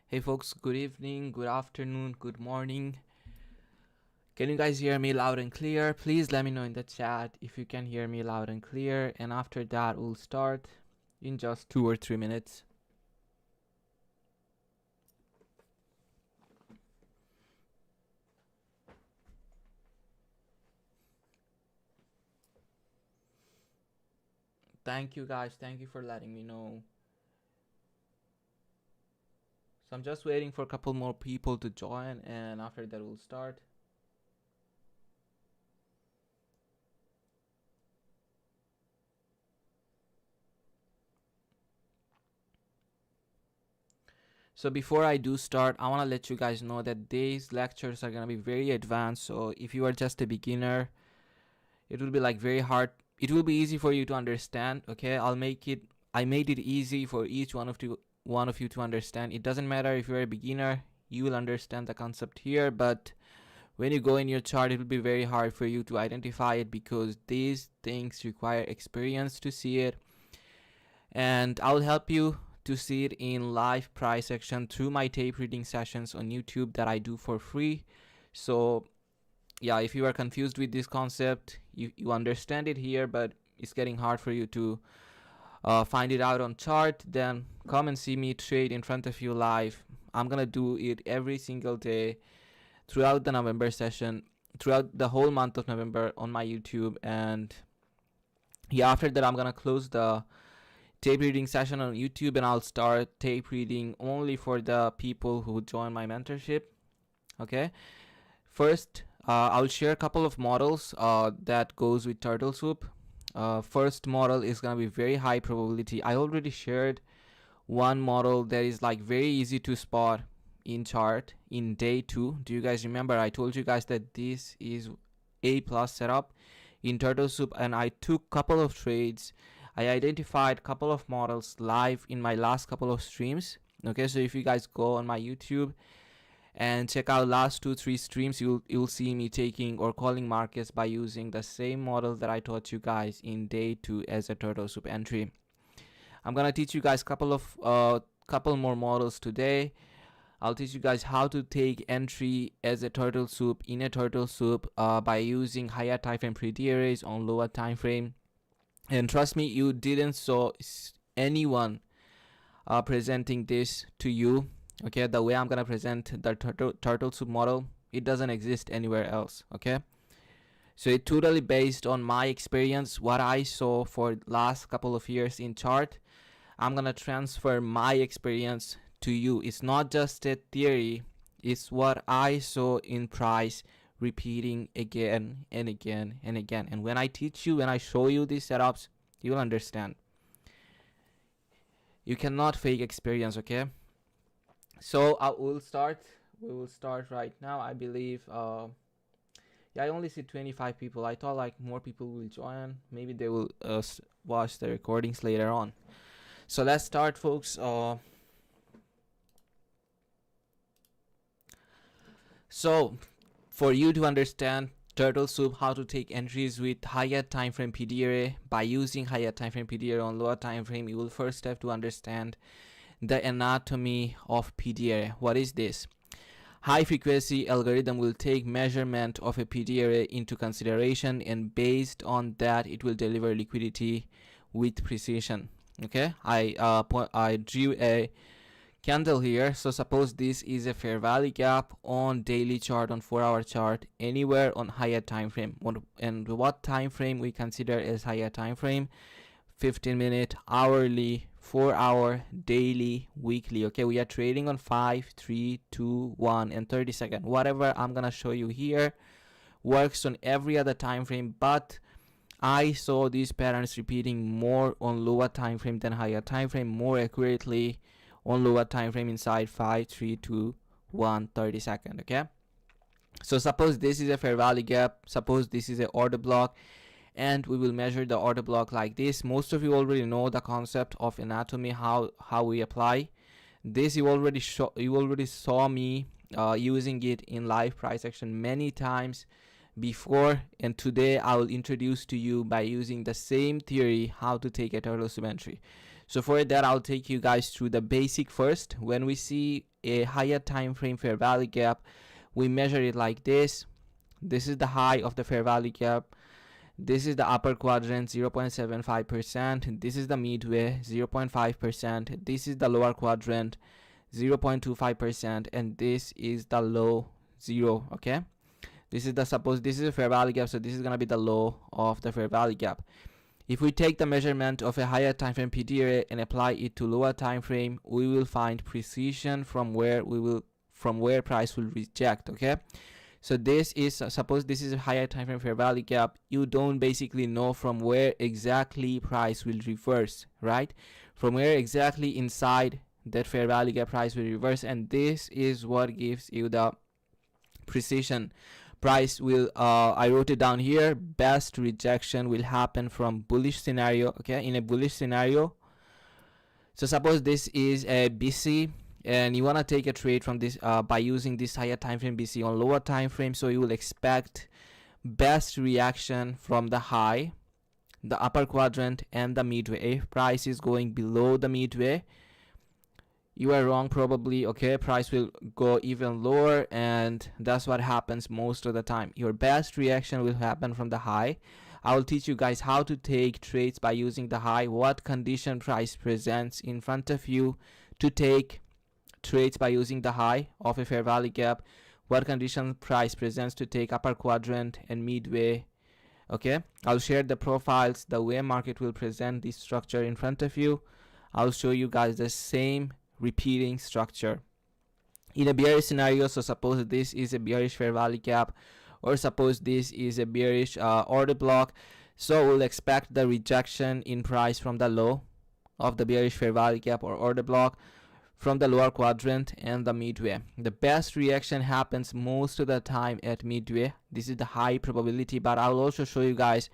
Hey folks, good evening, good afternoon, good morning. Can you guys hear me loud and clear? Please let me know in the chat if you can hear me loud and clear, and after that we'll start in just 2 or 3 minutes. Thank you guys, thank you for letting me know. So I'm just waiting for a couple more people to join, and after that we'll start. So before I do start, I want to let you guys know that these lectures are going to be very advanced. So if you are just a beginner, it will be like very hard. It will be easy for you to understand. Okay, I made it easy for each one of you to understand. It doesn't matter if you're a beginner, you will understand the concept here, but when you go in your chart, it will be very hard for you to identify it because these things require experience to see it. And I'll help you to see it in live price action through my tape reading sessions on YouTube that I do for free. So yeah, if you are confused with this concept, you understand it here, but it's getting hard for you to find it out on chart, then come and see me trade in front of you live. I'm gonna do it every single day throughout the November session, throughout the whole month of November on my YouTube. And yeah, after that I'm gonna close the tape reading session on YouTube and I'll start tape reading only for the people who join my mentorship. Okay, first I'll share a couple of models that goes with Turtle Soup. First model is gonna be very high probability. I already shared one model that is like very easy to spot in chart in day 2. Do you guys remember I told you guys that this is A plus setup in Turtle Soup, and I took couple of trades. I identified couple of models live in my last couple of streams. Okay, so if you guys go on my YouTube and check out last 2-3 streams, you'll see me taking or calling markets by using the same model that I taught you guys in day 2 as a Turtle Soup entry. I'm gonna teach you guys couple more models today. I'll teach you guys how to take entry as a Turtle Soup in a Turtle Soup by using higher time frame pretty arrays on lower time frame. And trust me, you didn't saw anyone presenting this to you. Okay, the way I'm gonna present the Turtle Soup model, it doesn't exist anywhere else. Okay, so it's totally based on my experience, what I saw for last couple of years in chart. I'm gonna transfer my experience to you. It's not just a theory, it's what I saw in price repeating again and again and again. And when I teach you, when I show you these setups, you'll understand. You cannot fake experience. Okay, so we will start right now. I believe yeah, I only see 25 people. I thought like more people will join. Maybe they will watch the recordings later on. So let's start, folks. So for you to understand Turtle Soup, how to take entries with higher time frame PD array by using higher time frame PD array on lower time frame, you will first have to understand the anatomy of PD array. What is this? High frequency algorithm will take measurement of a PD array into consideration, and based on that it will deliver liquidity with precision. Okay, I drew a candle here. So suppose this is a fair value gap on daily chart, on 4-hour chart, anywhere on higher time frame. And what time frame we consider as higher time frame? 15-minute, hourly, 4-hour, daily, weekly. Okay, we are trading on 5, 3, 2, 1, and 30-second. Whatever I'm gonna show you here works on every other time frame, but I saw these patterns repeating more on lower time frame than higher time frame, more accurately on lower time frame inside 5, 3, 2, 1, 30-second. Okay, so suppose this is a fair value gap, suppose this is an order block, and we will measure the order block like this. Most of you already know the concept of anatomy, how we apply this. You already saw me using it in live price action many times before, and today I will introduce to you by using the same theory how to take a Turtle Soup entry. So for that, I'll take you guys through the basic first. When we see a higher time frame fair value gap, we measure it like this. This is the high of the fair value gap. This is the upper quadrant, 0.75%. This is the midway, 0.5%. This is the lower quadrant, 0.25%, and this is the low, 0. Okay, this is the, suppose this is a fair value gap, so this is gonna be the low of the fair value gap. If we take the measurement of a higher time frame PD area and apply it to lower time frame, we will find precision from where price will reject. Okay, so this is, suppose this is a higher time frame fair value gap, you don't basically know from where exactly price will reverse, right? From where exactly inside that fair value gap price will reverse, and this is what gives you the precision. Price will, I wrote it down here, best rejection will happen from bullish scenario. Okay, in a bullish scenario, so suppose this is a BC and you want to take a trade from this by using this higher time frame BC on lower time frame, so you will expect best reaction from the high, the upper quadrant, and the midway. If price is going below the midway, you are wrong probably. Okay, price will go even lower, and that's what happens most of the time. Your best reaction will happen from the high. I will teach you guys how to take trades by using the high, what condition price presents in front of you to take trades by using the high of a fair value gap, what condition price presents to take upper quadrant and midway. Okay, I'll share the profiles, the way market will present this structure in front of you. I'll show you guys the same repeating structure in a bearish scenario. So suppose this is a bearish fair value gap, or suppose this is a bearish order block, so we'll expect the rejection in price from the low of the bearish fair value gap or order block, from the lower quadrant and the midway. The best reaction happens most of the time at midway. This is the high probability, but I'll also show you guys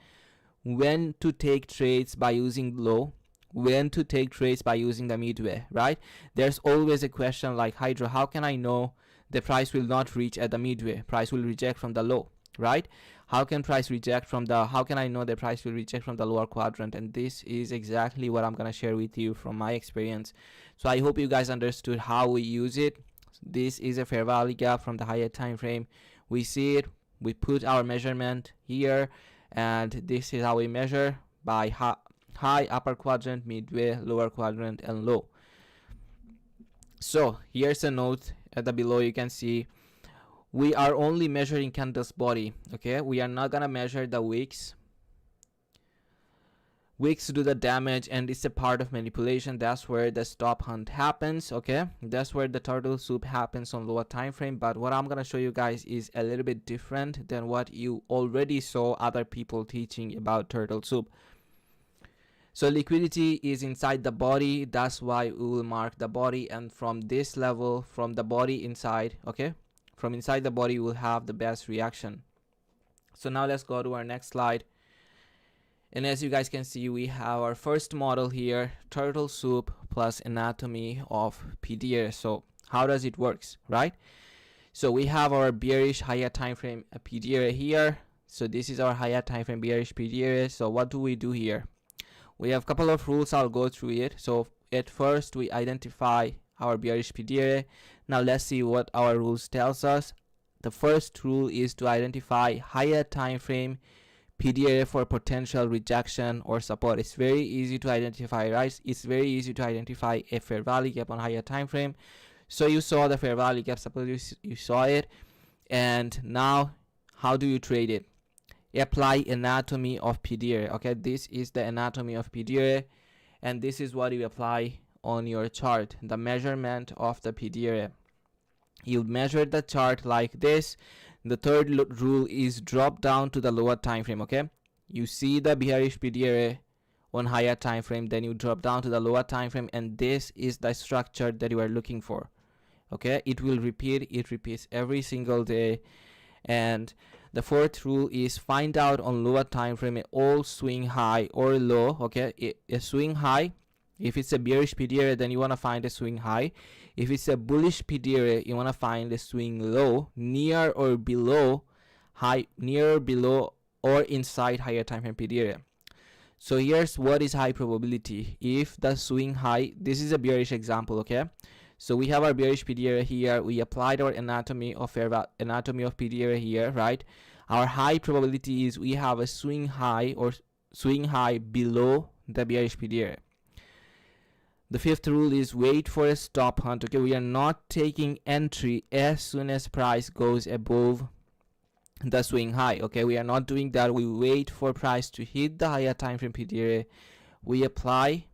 when to take trades by using low, when to take trades by using the midway, right? There's always a question like, Hydro, how can I know the price will not reach at the midway? Price will reject from the low, right? How can price reject from the, how can I know the price will reject from the lower quadrant? And this is exactly what I'm going to share with you from my experience. So I hope you guys understood how we use it. This is a fair value gap from the higher time frame. We see it, we put our measurement here, and this is how we measure by high, upper quadrant, midway, lower quadrant, and low. So here's a note at the below. You can see we are only measuring candle's body. Okay, we are not gonna measure the wicks. Wicks do the damage, and it's a part of manipulation. That's where the stop hunt happens. Okay, that's where the turtle soup happens on lower time frame. But what I'm gonna show you guys is a little bit different than what you already saw other people teaching about turtle soup. So liquidity is inside the body, that's why we will mark the body, and from this level, from the body inside, okay, from inside the body, we'll have the best reaction. So now let's go to our next slide. And as you guys can see, we have our first model here, turtle soup plus anatomy of PD area. So how does it works, right? So we have our bearish higher time frame PD area here. So this is our higher time frame bearish PD area. So what do we do here? We have a couple of rules. I'll go through it. So at first we identify our bearish PD area. Now let's see what our rules tells us. The first rule is to identify higher time frame PD area for potential rejection or support. It's very easy to identify, right? It's very easy to identify a fair value gap on higher time frame. So you saw the fair value gap, suppose you saw it, and now how do you trade it? Apply anatomy of PD area. Okay, this is the anatomy of PD area, and this is what you apply on your chart, the measurement of the PD area. You measure the chart like this. The third rule is drop down to the lower time frame. Okay, you see the bearish PD area on higher time frame, then you drop down to the lower time frame, and this is the structure that you are looking for. Okay, it will repeat, it repeats every single day. And the fourth rule is find out on lower time frame a all swing high or low. Okay, a swing high. If it's a bearish PD area, then you want to find a swing high. If it's a bullish PD area, you want to find a swing low near or below high, near or below or inside higher time frame PD area. So here's what is high probability. If the swing high, this is a bearish example. Okay, So we have our bearish PD area here. We applied our anatomy of PD area here, right? Our high probability is we have a swing high or swing high below the bearish PD area. The fifth rule is wait for a stop hunt. Okay, we are not taking entry as soon as price goes above the swing high. Okay, we are not doing that. We wait for price to hit the higher time frame PD area. We apply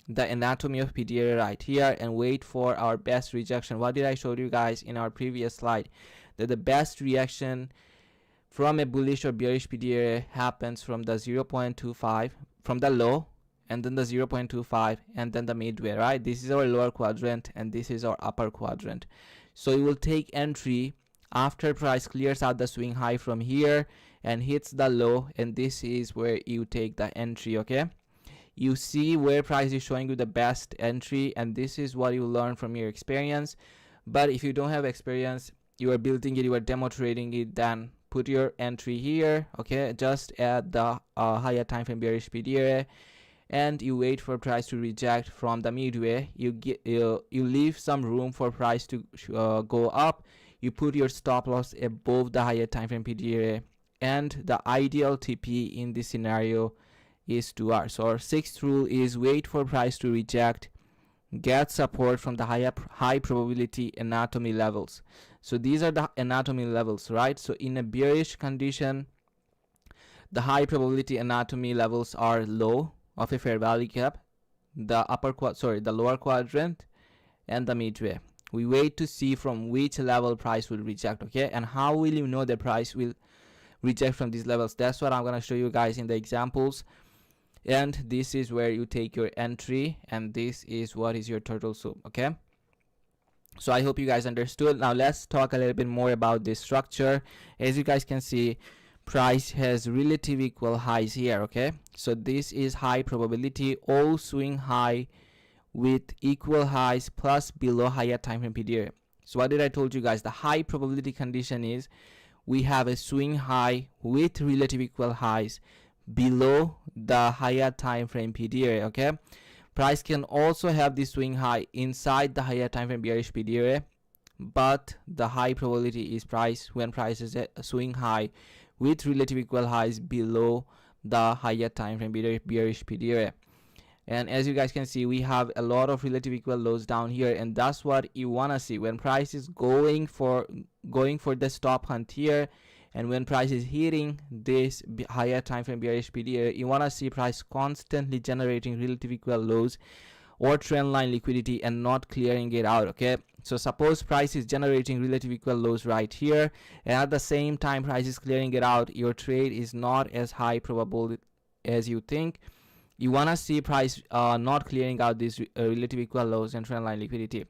the anatomy of PD area right here and wait for our best rejection. What did I show you guys in our previous slide? That the best reaction from a bullish or bearish PD area happens from the 0.25, from the low, and then the 0.25, and then the midway, right? This is our lower quadrant and this is our upper quadrant. So you will take entry after price clears out the swing high from here and hits the low, and this is where you take the entry. Okay, you see where price is showing you the best entry, and this is what you learn from your experience. But if you don't have experience, you are building it, you are demo trading it, then put your entry here, okay, just at the higher time frame bearish PD area, and you wait for price to reject from the midway. You leave some room for price to go up. You put your stop loss above the higher time frame PD area, and the ideal TP in this scenario is 2R. So our sixth rule is wait for price to reject, get support from the high probability anatomy levels. So these are the anatomy levels, right? So in a bearish condition, the high probability anatomy levels are low of a fair value gap, the lower quadrant, and the midway. We wait to see from which level price will reject. Okay, and how will you know the price will reject from these levels? That's what I'm going to show you guys in the examples. And this is where you take your entry, and this is what is your turtle soup. Okay, so I hope you guys understood. Now let's talk a little bit more about this structure. As you guys can see, price has relative equal highs here. Okay, so this is high probability, all swing high with equal highs plus below higher time frame PD area. So what did I told you guys? The high probability condition is we have a swing high with relative equal highs below the higher time frame PD area. Okay, price can also have this swing high inside the higher time frame bearish PD area, but the high probability is when price is a swing high with relative equal highs below the higher time frame bearish PD area. And as you guys can see, we have a lot of relative equal lows down here, and that's what you want to see when price is going for the stop hunt here. And when price is hitting this higher time frame bearish PD area, you want to see price constantly generating relative equal lows or trend line liquidity and not clearing it out. Okay, so suppose price is generating relative equal lows right here, and at the same time price is clearing it out, your trade is not as high probable as you think. You want to see price not clearing out these relative equal lows and trend line liquidity.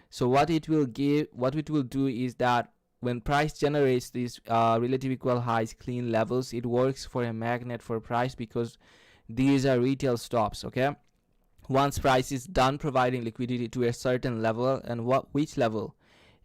So what it will do is that when price generates these relative equal highs, clean levels, it works for a magnet for price because these are retail stops. Okay, once price is done providing liquidity to a certain level, and which level?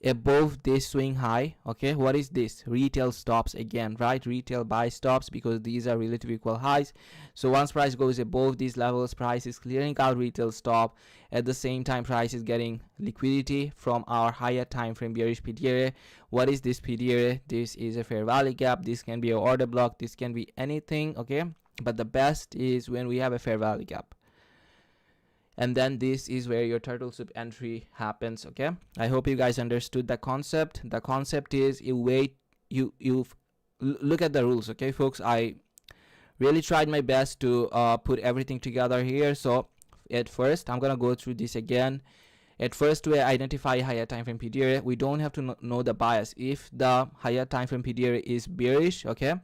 Above this swing high. Okay, what is this? Retail stops again, right? Retail buy stops, because these are relative equal highs. So once price goes above these levels, price is clearing out retail stop. At the same time, price is getting liquidity from our higher time frame bearish PD area. What is this PD area? This is a fair value gap. This can be an order block, this can be anything. Okay, but the best is when we have a fair value gap. And then this is where your turtle soup entry happens. Okay, I hope you guys understood the concept. The concept is you look at the rules. Okay folks, I really tried my best to put everything together here. So at first I'm gonna go through this again. At first, we identify higher time frame PD area. We don't have to know the bias. If the higher time frame PD area is bearish, okay,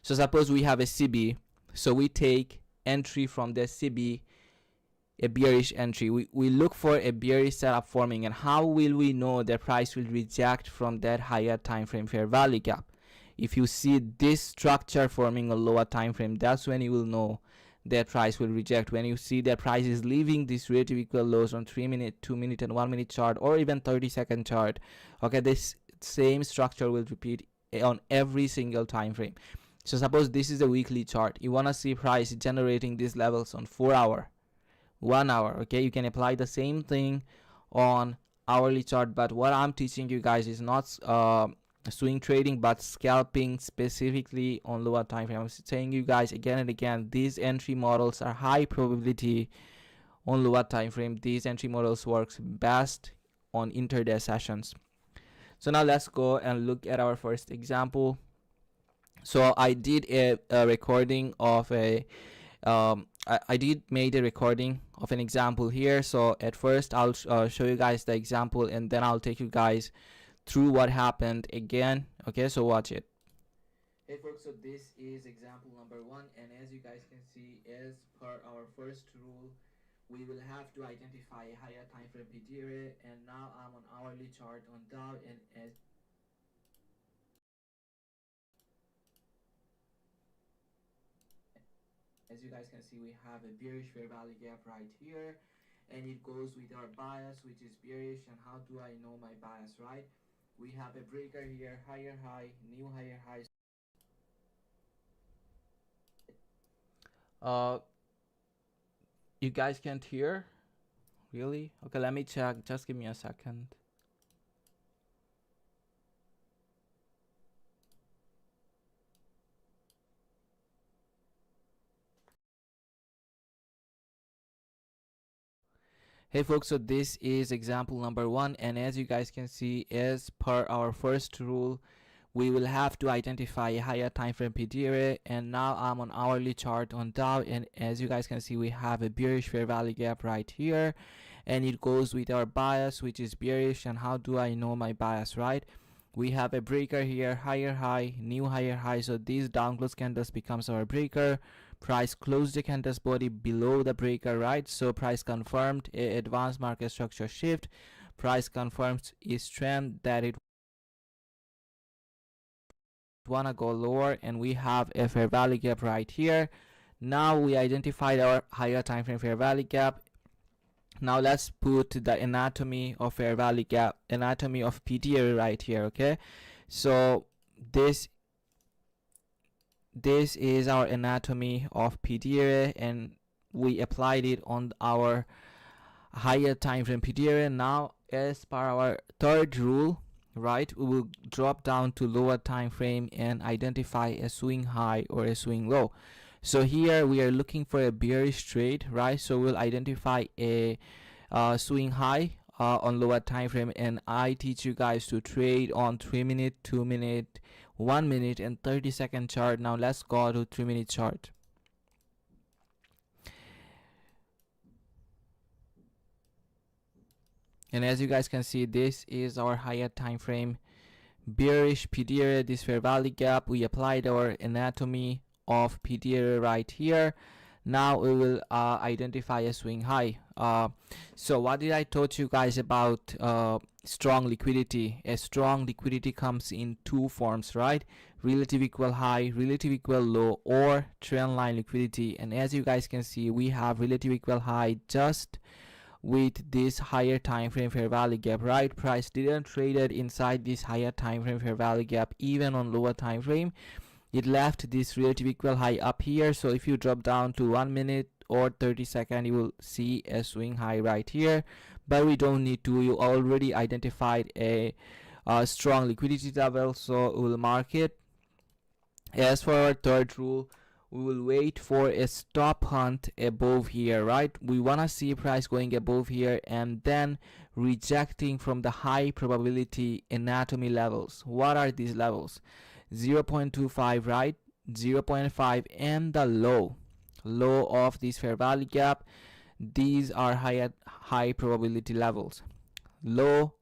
so suppose we have a CB, so we take entry from the CB, a bearish entry. We look for a bearish setup forming, and how will we know the price will reject from that higher time frame fair value gap? If you see this structure forming a lower time frame, that's when you will know that price will reject. When you see that price is leaving this relative equal lows on 3-minute, 2-minute, and 1-minute chart, or even 30-second chart, okay, this same structure will repeat on every single time frame. So suppose this is a weekly chart, you want to see price generating these levels on 4 hour, 1 hour. Okay, you can apply the same thing on hourly chart, but what I'm teaching you guys is not swing trading but scalping specifically on lower time frame. I'm saying you guys again and again, these entry models are high probability on lower time frame. These entry models works best on intraday sessions. So now let's go and look at our first example. So I did a recording of a I did made a recording of an example here. So at first I'll show you guys the example, and then I'll take you guys through what happened again. Okay, so watch it. Hey folks, so this is example number 1, and as you guys can see, as per our first rule, we will have to identify a higher time frame PT area, and now I'm on hourly chart on Dow, and as you guys can see, we have a bearish fair value gap right here, and it goes with our bias, which is bearish. And how do I know my bias, right? We have a breaker here, higher high, new higher high. You guys can't hear? Really? Okay, let me check. Just give me a second. Hey folks, so this is example number 1, and as you guys can see, as per our first rule, we will have to identify a higher time frame PT area, and now I'm on hourly chart on Dow, and as you guys can see, we have a bearish fair value gap right here, and it goes with our bias, which is bearish. And how do I know my bias, right? We have a breaker here, higher high, new higher high. So these down close candles becomes our breaker. Price closed the candle's body below the breaker, right? So price confirmed a advanced market structure shift. Price confirms its trend that it wanna go lower, and we have a fair value gap right here. Now we identified our higher time frame fair value gap. Now let's put the anatomy of fair value gap, anatomy of PT area right here. Okay, so this is our anatomy of PT area, and we applied it on our higher time frame PT area. Now as per our third rule, right, we will drop down to lower time frame and identify a swing high or a swing low. So here we are looking for a bearish trade, right? So we'll identify a swing high on lower time frame, and I teach you guys to trade on 3-minute, 2-minute, 1-minute, and 30-second chart. Now let's go to 3-minute chart. And as you guys can see, this is our higher time frame bearish PT area, this fair value gap. We applied our anatomy of PT area right here. Now we will identify a swing high. So what did I taught you guys about strong liquidity? A strong liquidity comes in two forms, right? Relative equal high, relative equal low, or trend line liquidity. And as you guys can see, we have relative equal high just with this higher time frame fair value gap, right? Price didn't traded inside this higher time frame fair value gap even on lower time frame. It left this relative equal high up here. So if you drop down to 1-minute or 30-second, you will see a swing high right here, but we don't need to. You already identified a strong liquidity level, so we will mark it. As for our third rule, we will wait for a stop hunt above here, right? We want to see price going above here and then rejecting from the high probability anatomy levels. What are these levels? 0.25, right? 0.5 and the low of this fair value gap. These are high probability levels. Lower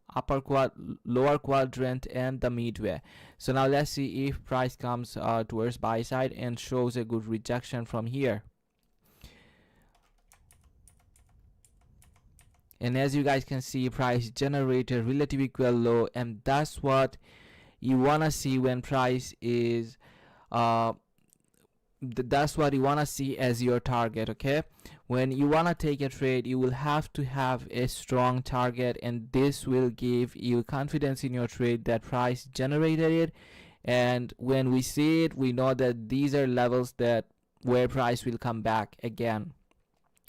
quadrant and the midway. So now let's see if price comes towards buy side and shows a good rejection from here. And as you guys can see, price generated relative equal low, and that's what you wanna see when price is that's what you want to see as your target. Okay, when you want to take a trade, you will have to have a strong target, and this will give you confidence in your trade that price generated it. And when we see it, we know that these are levels that where price will come back again.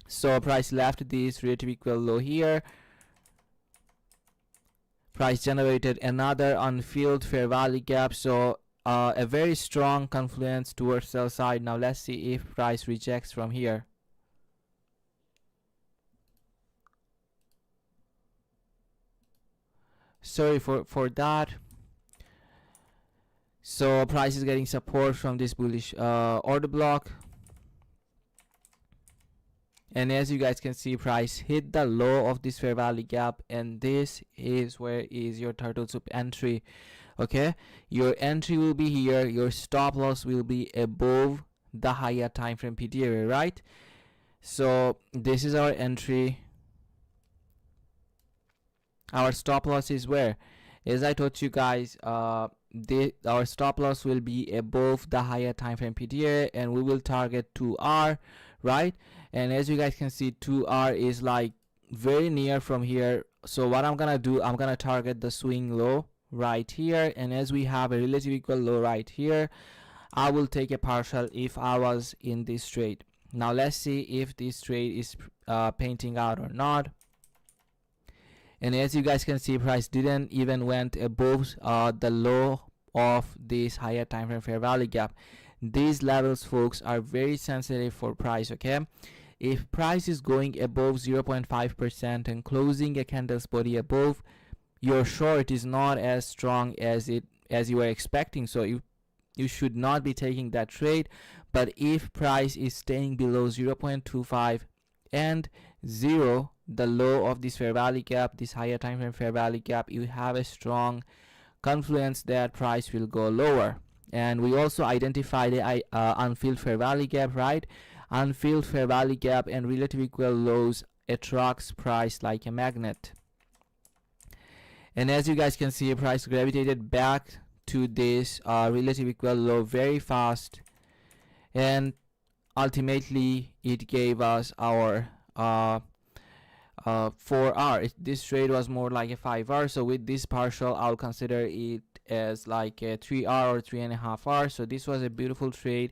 So price left this relative equal low here, Price generated another unfilled fair value gap, so a very strong confluence towards sell side. Now let's see if price rejects from here. Sorry for that. So price is getting support from this bullish order block, and as you guys can see, price hit the low of this fair value gap, and this is where is your turtle soup entry. Okay, your entry will be here, your stop loss will be above the higher time frame PT area, right? So this is our entry. Our stop loss is where, as I told you guys, our stop loss will be above the higher time frame PT area, and we will target 2R, right? And as you guys can see, 2R is like very near from here. So what I'm gonna do, I'm gonna target the swing low right here, and as we have a relative equal low right here, I will take a partial if I was in this trade. Now let's see if this trade is painting out or not. And as you guys can see, price didn't even went above the low of this higher time frame fair value gap. These levels, folks, are very sensitive for price. Okay, if price is going above 0.5% and closing a candle's body above, your short is not as strong as you were expecting, so you should not be taking that trade. But if price is staying below 0.25 and 0, the low of this fair value gap, this higher time frame fair value gap, you have a strong confluence that price will go lower. And we also identified the unfilled fair value gap, right? Unfilled fair value gap and relative equal lows attracts price like a magnet. And as you guys can see, price gravitated back to this relative equal low very fast, and ultimately it gave us our 4R. This trade was more like a 5R, so with this partial I'll consider it as like a 3R or 3.5R. So this was a beautiful trade,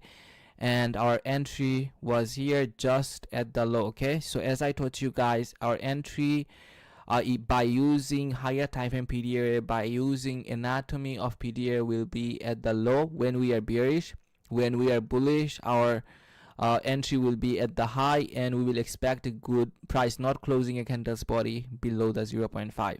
and our entry was here just at the low. Okay, so as I told you guys, our entry by using higher time frame PD area, by using anatomy of PD area, will be at the low when we are bearish. When we are bullish, our entry will be at the high, and we will expect a good price not closing a candle's body below the 0.5.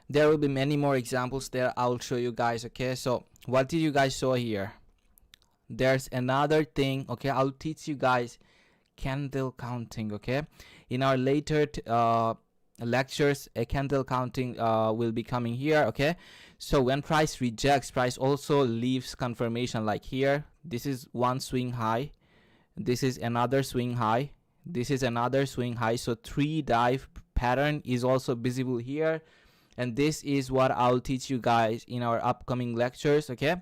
There will be many more examples there I'll show you guys. Okay, so what did you guys saw here? There's another thing. Okay, I'll teach you guys candle counting. Okay, in our later lectures, a candle counting will be coming here. Okay, so when price rejects, price also leaves confirmation like here. This is one swing high, this is another swing high, this is another swing high. So 3 dive pattern is also visible here, and this is what I'll teach you guys in our upcoming lectures. Okay,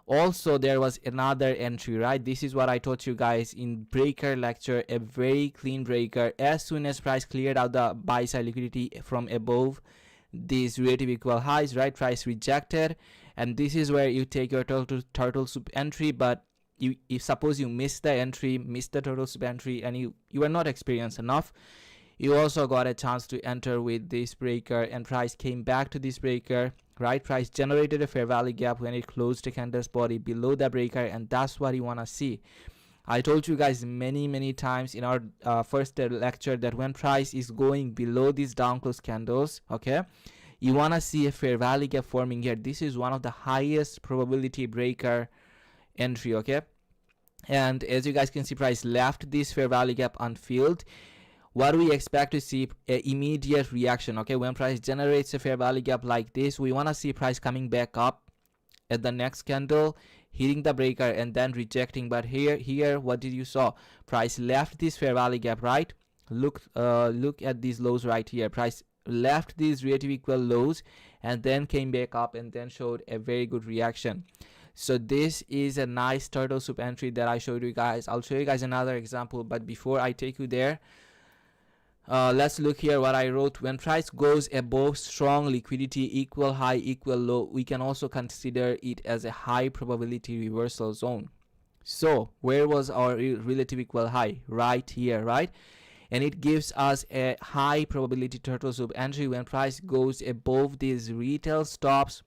also there was another entry, right? This is what I taught you guys in breaker lecture, a very clean breaker. As soon as price cleared out the buy side liquidity from above these relative equal highs, right, price rejected, and this is where you take your turtle soup entry. But if suppose you miss the entry, miss the turtle soup entry, and you are not experienced enough, you also got a chance to enter with this breaker, and price came back to this breaker, right? Price generated a fair value gap when it closed the candle's body below the breaker, and that's what you want to see. I told you guys many times in our first lecture that when price is going below these down close candles, okay, you want to see a fair value gap forming here. This is one of the highest probability breaker entry. Okay, and as you guys can see, price left this fair value gap unfilled. What we expect to see a immediate reaction. Okay, when price generates a fair value gap like this, we want to see price coming back up at the next candle, hitting the breaker, and then rejecting. But here what did you saw? Price left this fair value gap, right? Look at these lows right here. Price left these relative equal lows and then came back up and then showed a very good reaction. So this is a nice turtle soup entry that I showed you guys. I'll show you guys another example, but before I take you there, let's look here what I wrote. When price goes above strong liquidity, equal high, equal low, we can also consider it as a high probability reversal zone. So where was our relative equal high? Right here, right? and it gives us a high probability turtle soup entry when price goes above these retail stops.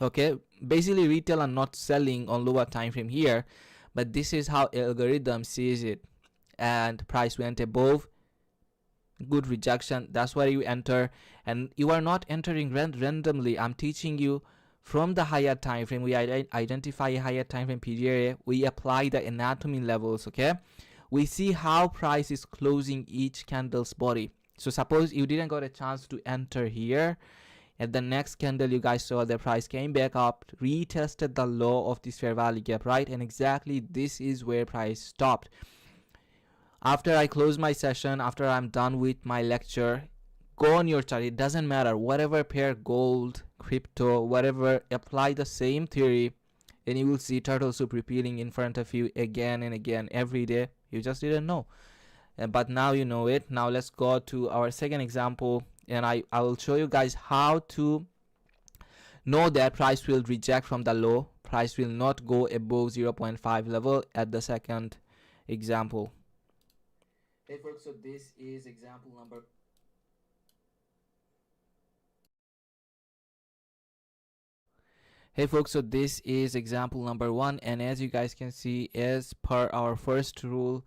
Okay, basically retail are not selling on lower time frame here, but this is how algorithm sees it, and price went above, good rejection, that's why you enter. And you are not entering randomly. I'm teaching you from the higher time frame. We identify a higher time frame PD area, we apply the anatomy levels. Okay, we see how price is closing each candle's body. So suppose you didn't got a chance to enter here, at the next candle you guys saw the price came back up, retested the low of this fair value gap, right? And exactly this is where price stopped. After I close my session, after I'm done with my lecture, go on your chart, it doesn't matter, whatever pair, gold, crypto, whatever, apply the same theory, and you will see turtle soup repeating in front of you again and again every day. You just didn't know, but now you know it. Now let's go to our second example, and I will show you guys how to know that price will reject from the low, price will not go above 0.5 level at the second example. Hey folks, so this is example number. Hey folks, so this is example number 1, and as you guys can see, as per our first rule,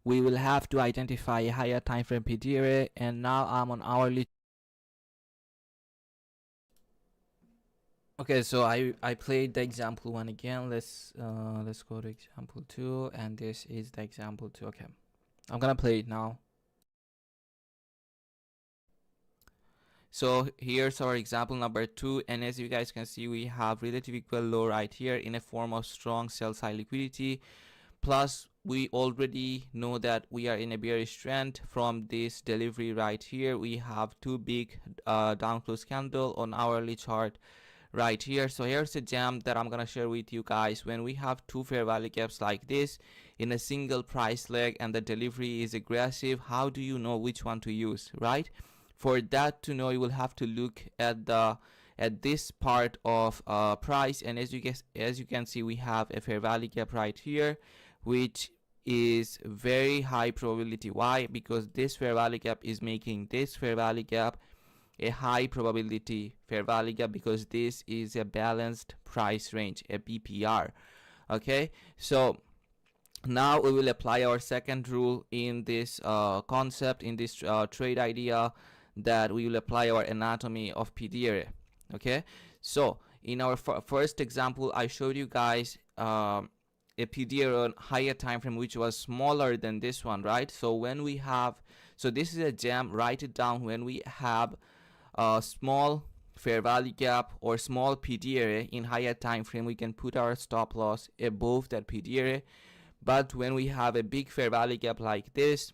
we will have to identify a higher time frame PD area, and now I'm on hourly. Okay, so I played the example 1 again. Let's go to example 2, and this is the example 2. Okay, I'm gonna play it now. So here's our example number 2, and as you guys can see, we have relative equal low right here in a form of strong sell side liquidity. Plus we already know that we are in a bearish trend from this delivery right here. We have two big down close candle on hourly chart right here. So here's a gem that I'm gonna share with you guys. When we have two fair value gaps like this in a single price leg and the delivery is aggressive, how do you know which one to use, right? For that to know, you will have to look at this part of price, and as you can see, we have a fair value gap right here, which is very high probability. Why? Because this fair value gap is making this fair value gap a high probability fair value gap, because this is a balanced price range, a BPR. Okay, so now we will apply our second rule in this concept, in this trade idea, that we will apply our anatomy of PD area. Okay, so in our first example, I showed you guys a PD area on higher time frame which was smaller than this one, right? So when we have, so this is a gem, write it down. When we have a small fair value gap or small PD area in higher time frame, we can put our stop loss above that PD area. But when we have a big fair value gap like this,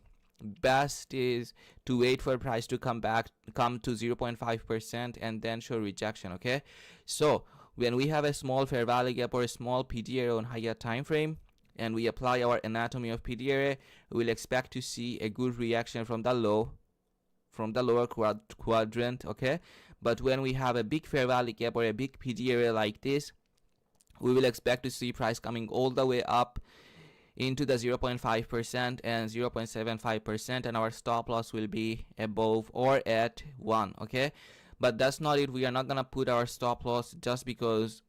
best is to wait for price to come to 0.5% and then show rejection. Okay, so when we have a small fair value gap or a small PD area on higher time frame and we apply our anatomy of PD area, we will expect to see a good reaction from the lower quadrant. Okay, but when we have a big fair value gap or a big PD area like this, we will expect to see price coming all the way up into the 0.5% and 0.75%, and our stop loss will be above or at 1. Okay, but that's not it. We are not gonna put our stop loss just because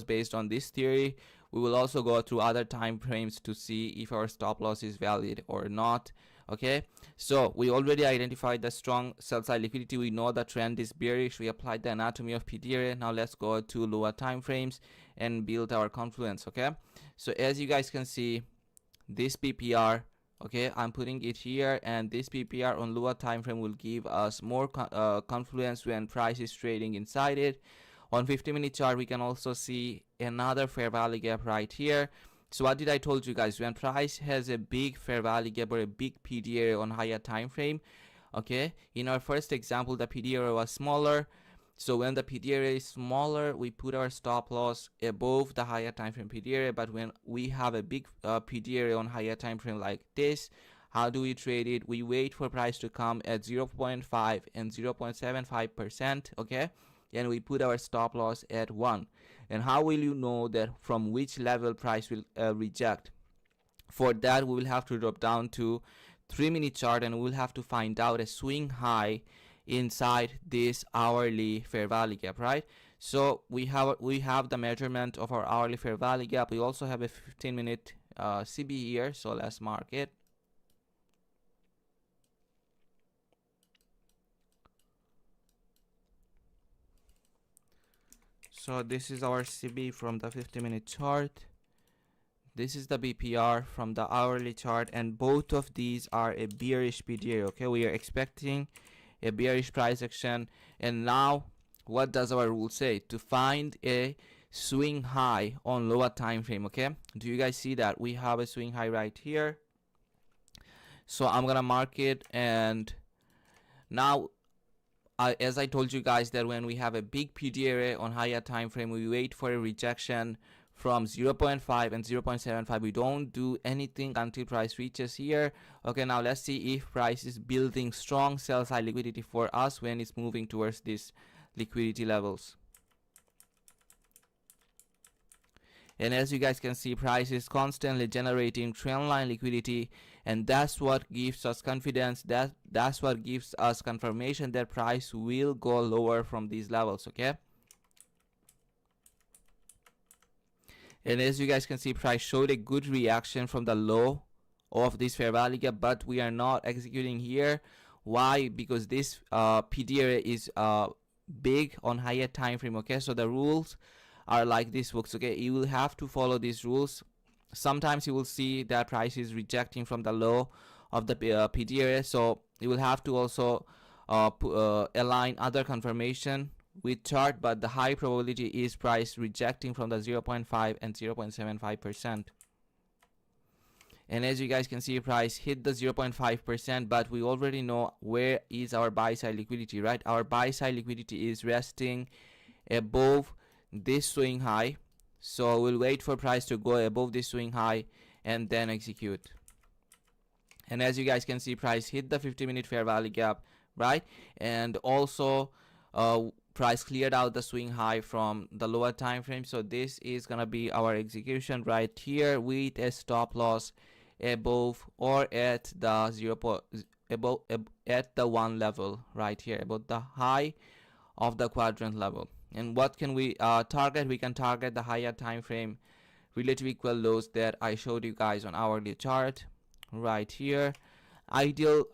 based on this theory. We will also go through other time frames to see if our stop loss is valid or not. Okay, so we already identified the strong sell side liquidity. We know the trend is bearish. We applied the anatomy of PD area. Now let's go to lower time frames and build our confluence. Okay, so as you guys can see, this PPR, okay, I'm putting it here, and this PPR on lower time frame will give us more confluence when price is trading inside it. On 50-minute chart, we can also see another fair value gap right here. So what did I told you guys? When price has a big fair value gap or a big PD area on higher time frame, okay, in our first example, the PD area was smaller. So when the PD area is smaller, we put our stop loss above the higher time frame PD area. But when we have a big PD area on higher time frame like this, how do we trade it? We wait for price to come at 0.5 and 0.75%, okay, and we put our stop loss at 1. And how will you know that from which level price will reject? For that, we will have to drop down to 3-minute chart, and we'll have to find out a swing high inside this hourly fair value gap, right? So we have the measurement of our hourly fair value gap. We also have a 15-minute CB here, so let's mark it. So this is our CB from the 50-minute chart. This is the BPR from the hourly chart, and both of these are a bearish PDA. Okay, we are expecting a bearish price action. And now what does our rule say? To find a swing high on lower time frame. Okay, do you guys see that we have a swing high right here? So I'm gonna mark it, and now as I told you guys that when we have a big PDA on higher time frame, we wait for a rejection from 0.5 and 0.75. We don't do anything until price reaches here. Okay, now let's see if price is building strong sell side liquidity for us when it's moving towards these liquidity levels. And as you guys can see, price is constantly generating trendline liquidity, and that's what gives us confidence, that's what gives us confirmation that price will go lower from these levels. Okay, and as you guys can see, price showed a good reaction from the low of this fair value gap, but we are not executing here. Why? Because this PDA is big on higher time frame. Okay, so the rules are like this, folks. Okay, you will have to follow these rules. Sometimes you will see that price is rejecting from the low of the PDA, so you will have to also align other confirmation with chart, but the high probability is price rejecting from the 0.5 and 0.75%. And as you guys can see, price hit the 0.5%, but we already know where is our buy side liquidity, right? Our buy side liquidity is resting above this swing high, so we'll wait for price to go above this swing high and then execute. And as you guys can see, price hit the 50-minute fair value gap, right? And also price cleared out the swing high from the lower time frame, so this is gonna be our execution right here with a stop loss above or at the at the 1 level right here, about the high of the quadrant level. And what can we target? We can target the higher time frame relative equal lows that I showed you guys on hourly chart right here. Ideal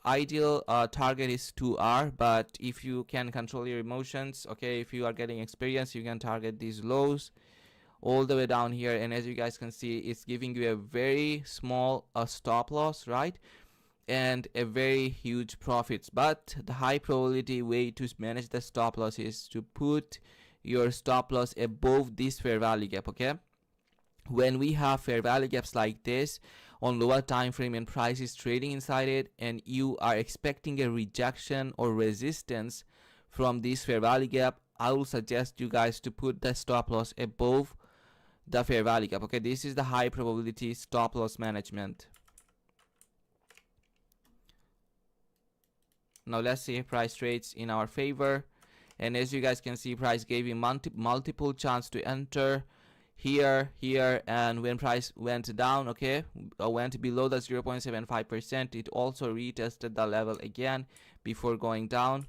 target is 2R, but if you can control your emotions, okay, if you are getting experience, you can target these lows all the way down here. And as you guys can see, it's giving you a very small stop loss, right, and a very huge profits. But the high probability way to manage the stop loss is to put your stop loss above this fair value gap. Okay, when we have fair value gaps like this on lower time frame and price is trading inside it, and you are expecting a rejection or resistance from this fair value gap, I will suggest you guys to put the stop loss above the fair value gap. Okay, this is the high probability stop loss management. Now let's see if price trades in our favor. And as you guys can see, price gave you multiple chance to enter here, and when price went down, okay, went below the 0.75%, it also retested the level again before going down.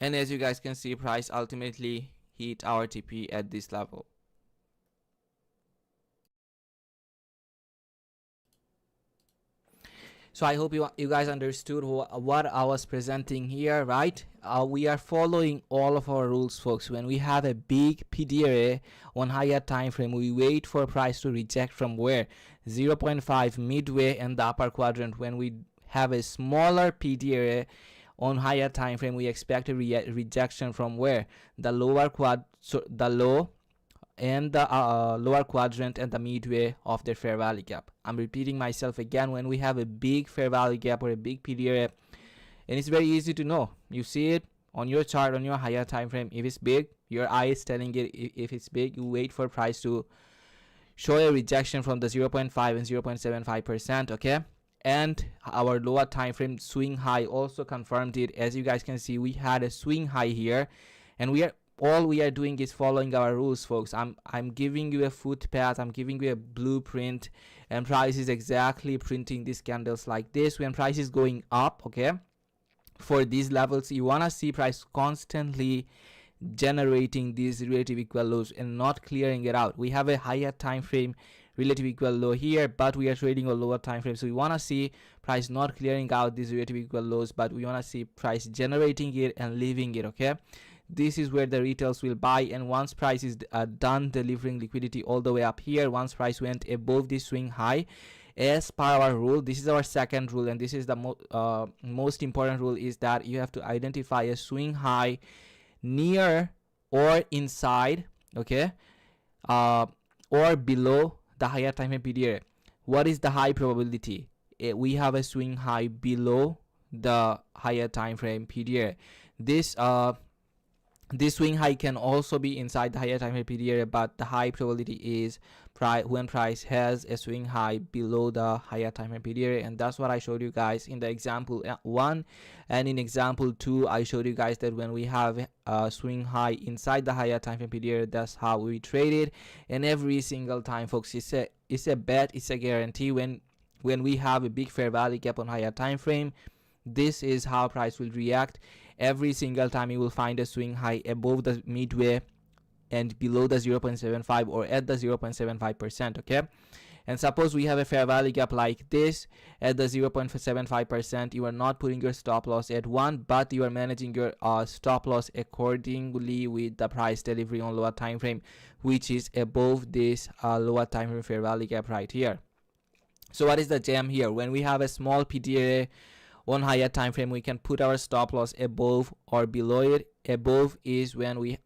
And as you guys can see, price ultimately hit our TP at this level. So I hope you guys understood what I was presenting here, right? We are following all of our rules, folks. When we have a big PDA on higher time frame, we wait for price to reject from where? 0.5 midway in the upper quadrant. When we have a smaller PDA on higher time frame, we expect a rejection from where? The lower the low and the lower quadrant and the midway of the fair value gap. I'm repeating myself again. When we have a big fair value gap or a big PDA, and it's very easy to know, you see it on your chart on your higher time frame. If it's big, your eye is telling it. If it's big, you wait for price to show a rejection from the 0.5 and 0.75%. okay, and our lower time frame swing high also confirmed it. As you guys can see, we had a swing high here, and all we are doing is following our rules, folks. I'm giving you a footpath, I'm giving you a blueprint, and price is exactly printing these candles like this. When price is going up, okay, for these levels, you want to see price constantly generating these relative equal lows and not clearing it out. We have a higher time frame relative equal low here, but we are trading a lower time frame, so we want to see price not clearing out these relative equal lows, but we want to see price generating it and leaving it. Okay, this is where the retails will buy, and once price is done delivering liquidity all the way up here, once price went above this swing high, as per our rule, this is our second rule, and this is the most important rule, is that you have to identify a swing high near or inside, okay, or below the higher time frame PDRA. What is the high probability? We have a swing high below the higher time frame PDRA. This swing high can also be inside the higher time frame PDRA, but the high probability is when price has a swing high below the higher time frame PDRA, and that's what I showed you guys in the example 1. And in example 2, I showed you guys that when we have a swing high inside the higher time frame PDRA, that's how we trade it. And every single time, folks, it's a bet, it's a guarantee. When we have a big fair value gap on higher time frame, this is how price will react. Every single time you will find a swing high above the midway and below the 0.75 or at the 0.75%. okay, and suppose we have a fair value gap like this at the 0.75%, you are not putting your stop loss at 1, but you are managing your stop loss accordingly with the price delivery on lower time frame, which is above this lower time frame fair value gap right here. So what is the gem here? When we have a small PDRA on higher time frame, we can put our stop loss above or below it. Above is when we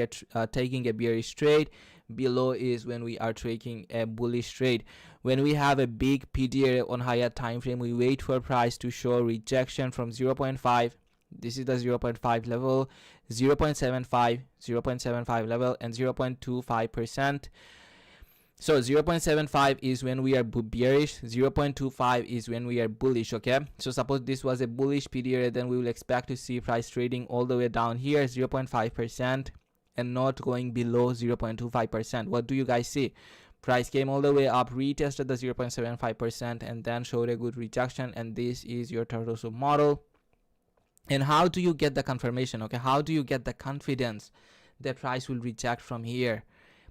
are taking a bearish trade. Below is when we are taking a bullish trade. When we have a big PDRA on higher time frame, we wait for price to show rejection from 0.5. This is the 0.5 level, 0.75, 0.75 level, and 0.25%. So 0.75 is when we are bearish, 0.25 is when we are bullish. Okay, so suppose this was a bullish PDRA, then we will expect to see price trading all the way down here 0.5% and not going below 0.25%. What do you guys see? Price came all the way up, retested the 0.75%, and then showed a good rejection, and this is your turtle soup model. And how do you get the confirmation? Okay, how do you get the confidence that price will reject from here?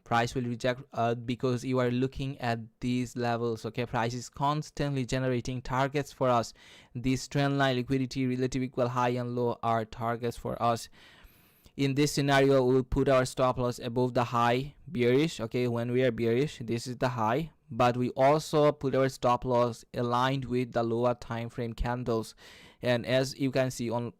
Price will reject because you are looking at these levels. Okay, price is constantly generating targets for us. This trend line, liquidity, relative equal high and low are targets for us. In this scenario, we'll put our stop loss above the high, bearish. Okay, when we are bearish, this is the high, but we also put our stop loss aligned with the lower time frame candles. And as you can see on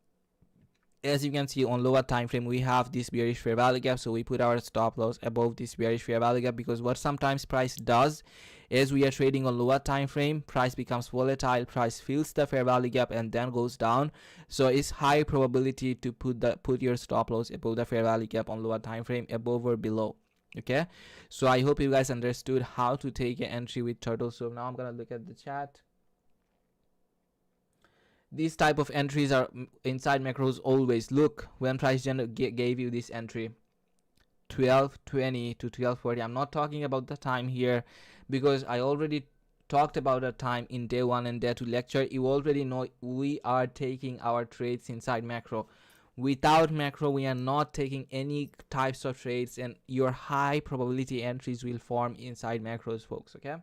lower time frame, we have this bearish fair value gap, so we put our stop loss above this bearish fair value gap, because what sometimes price does is, we are trading on lower time frame, price becomes volatile, price fills the fair value gap and then goes down. So it's high probability to put your stop loss above the fair value gap on lower time frame, above or below. Okay, so I hope you guys understood how to take an entry with turtle. So now I'm gonna look at the chat. These type of entries are inside macros always. Look, when price gave you this entry 12:20 to 12:40, I'm not talking about the time here, because I already talked about the time in day 1 and day 2 lecture. You already know we are taking our trades inside macro. Without macro, we are not taking any types of trades, and your high probability entries will form inside macros, folks. Okay,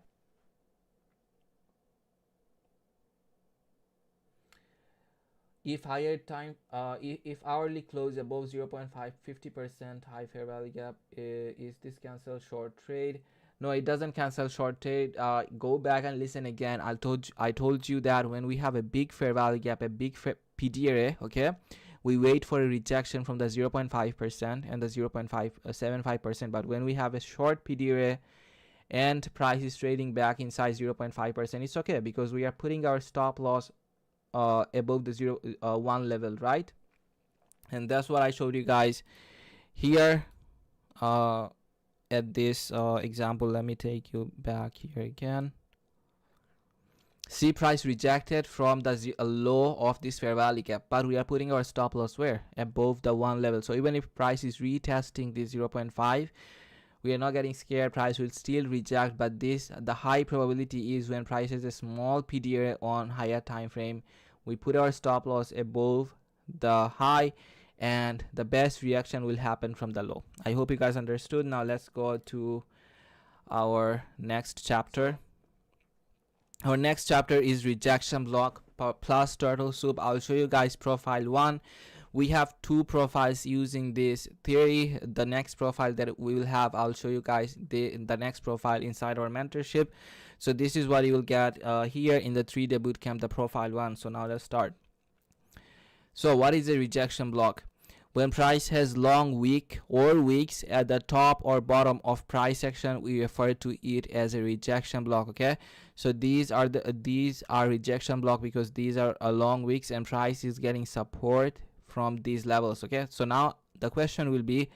if higher time if hourly close above 0.5 50% high fair value gap, is this cancel short trade? No, it doesn't cancel short trade. Go back and listen again. I told you that when we have a big fair value gap, a big PDRA, okay, we wait for a rejection from the 0.5% and the 0.575%. But when we have a short PDRA and price is trading back inside 0.5%, it's okay, because we are putting our stop loss above the 1 level, right? And that's what I showed you guys here at this example. Let me take you back here again. See, price rejected from the low of this fair value gap, but we are putting our stop loss where? Above the 1 level. So even if price is retesting this 0.5, We are not getting scared, price will still reject, but this, the high probability is when price has a small PDA on higher time frame, we put our stop loss above the high and the best reaction will happen from the low. I hope you guys understood. Now let's go to our next chapter. Our next chapter is rejection block plus turtle soup. I'll show you guys profile 1. We have 2 profiles using this theory. The next profile that we will have, I'll show you guys the next profile inside our mentorship. So this is what you will get here in the 3-day bootcamp, the profile 1. So now let's start. So what is a rejection block? When price has long wick or wicks at the top or bottom of price action, we refer to it as a rejection block. Okay, so these are rejection block because these are long wicks and price is getting support from these levels. Okay, so now the question will be,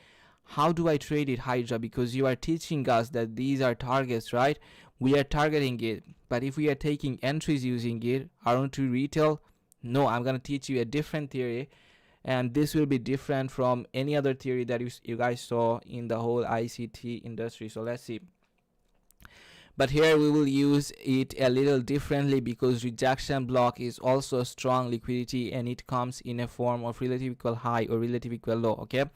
how do I trade it, Hydra? Because you are teaching us that these are targets, right? We are targeting it, but if we are taking entries using it, aren't we retail? No, I'm gonna teach you a different theory, and this will be different from any other theory that you guys saw in the whole ICT industry. So let's see. But here we will use it a little differently because rejection block is also strong liquidity and it comes in a form of relative equal high or relative equal low. Okay,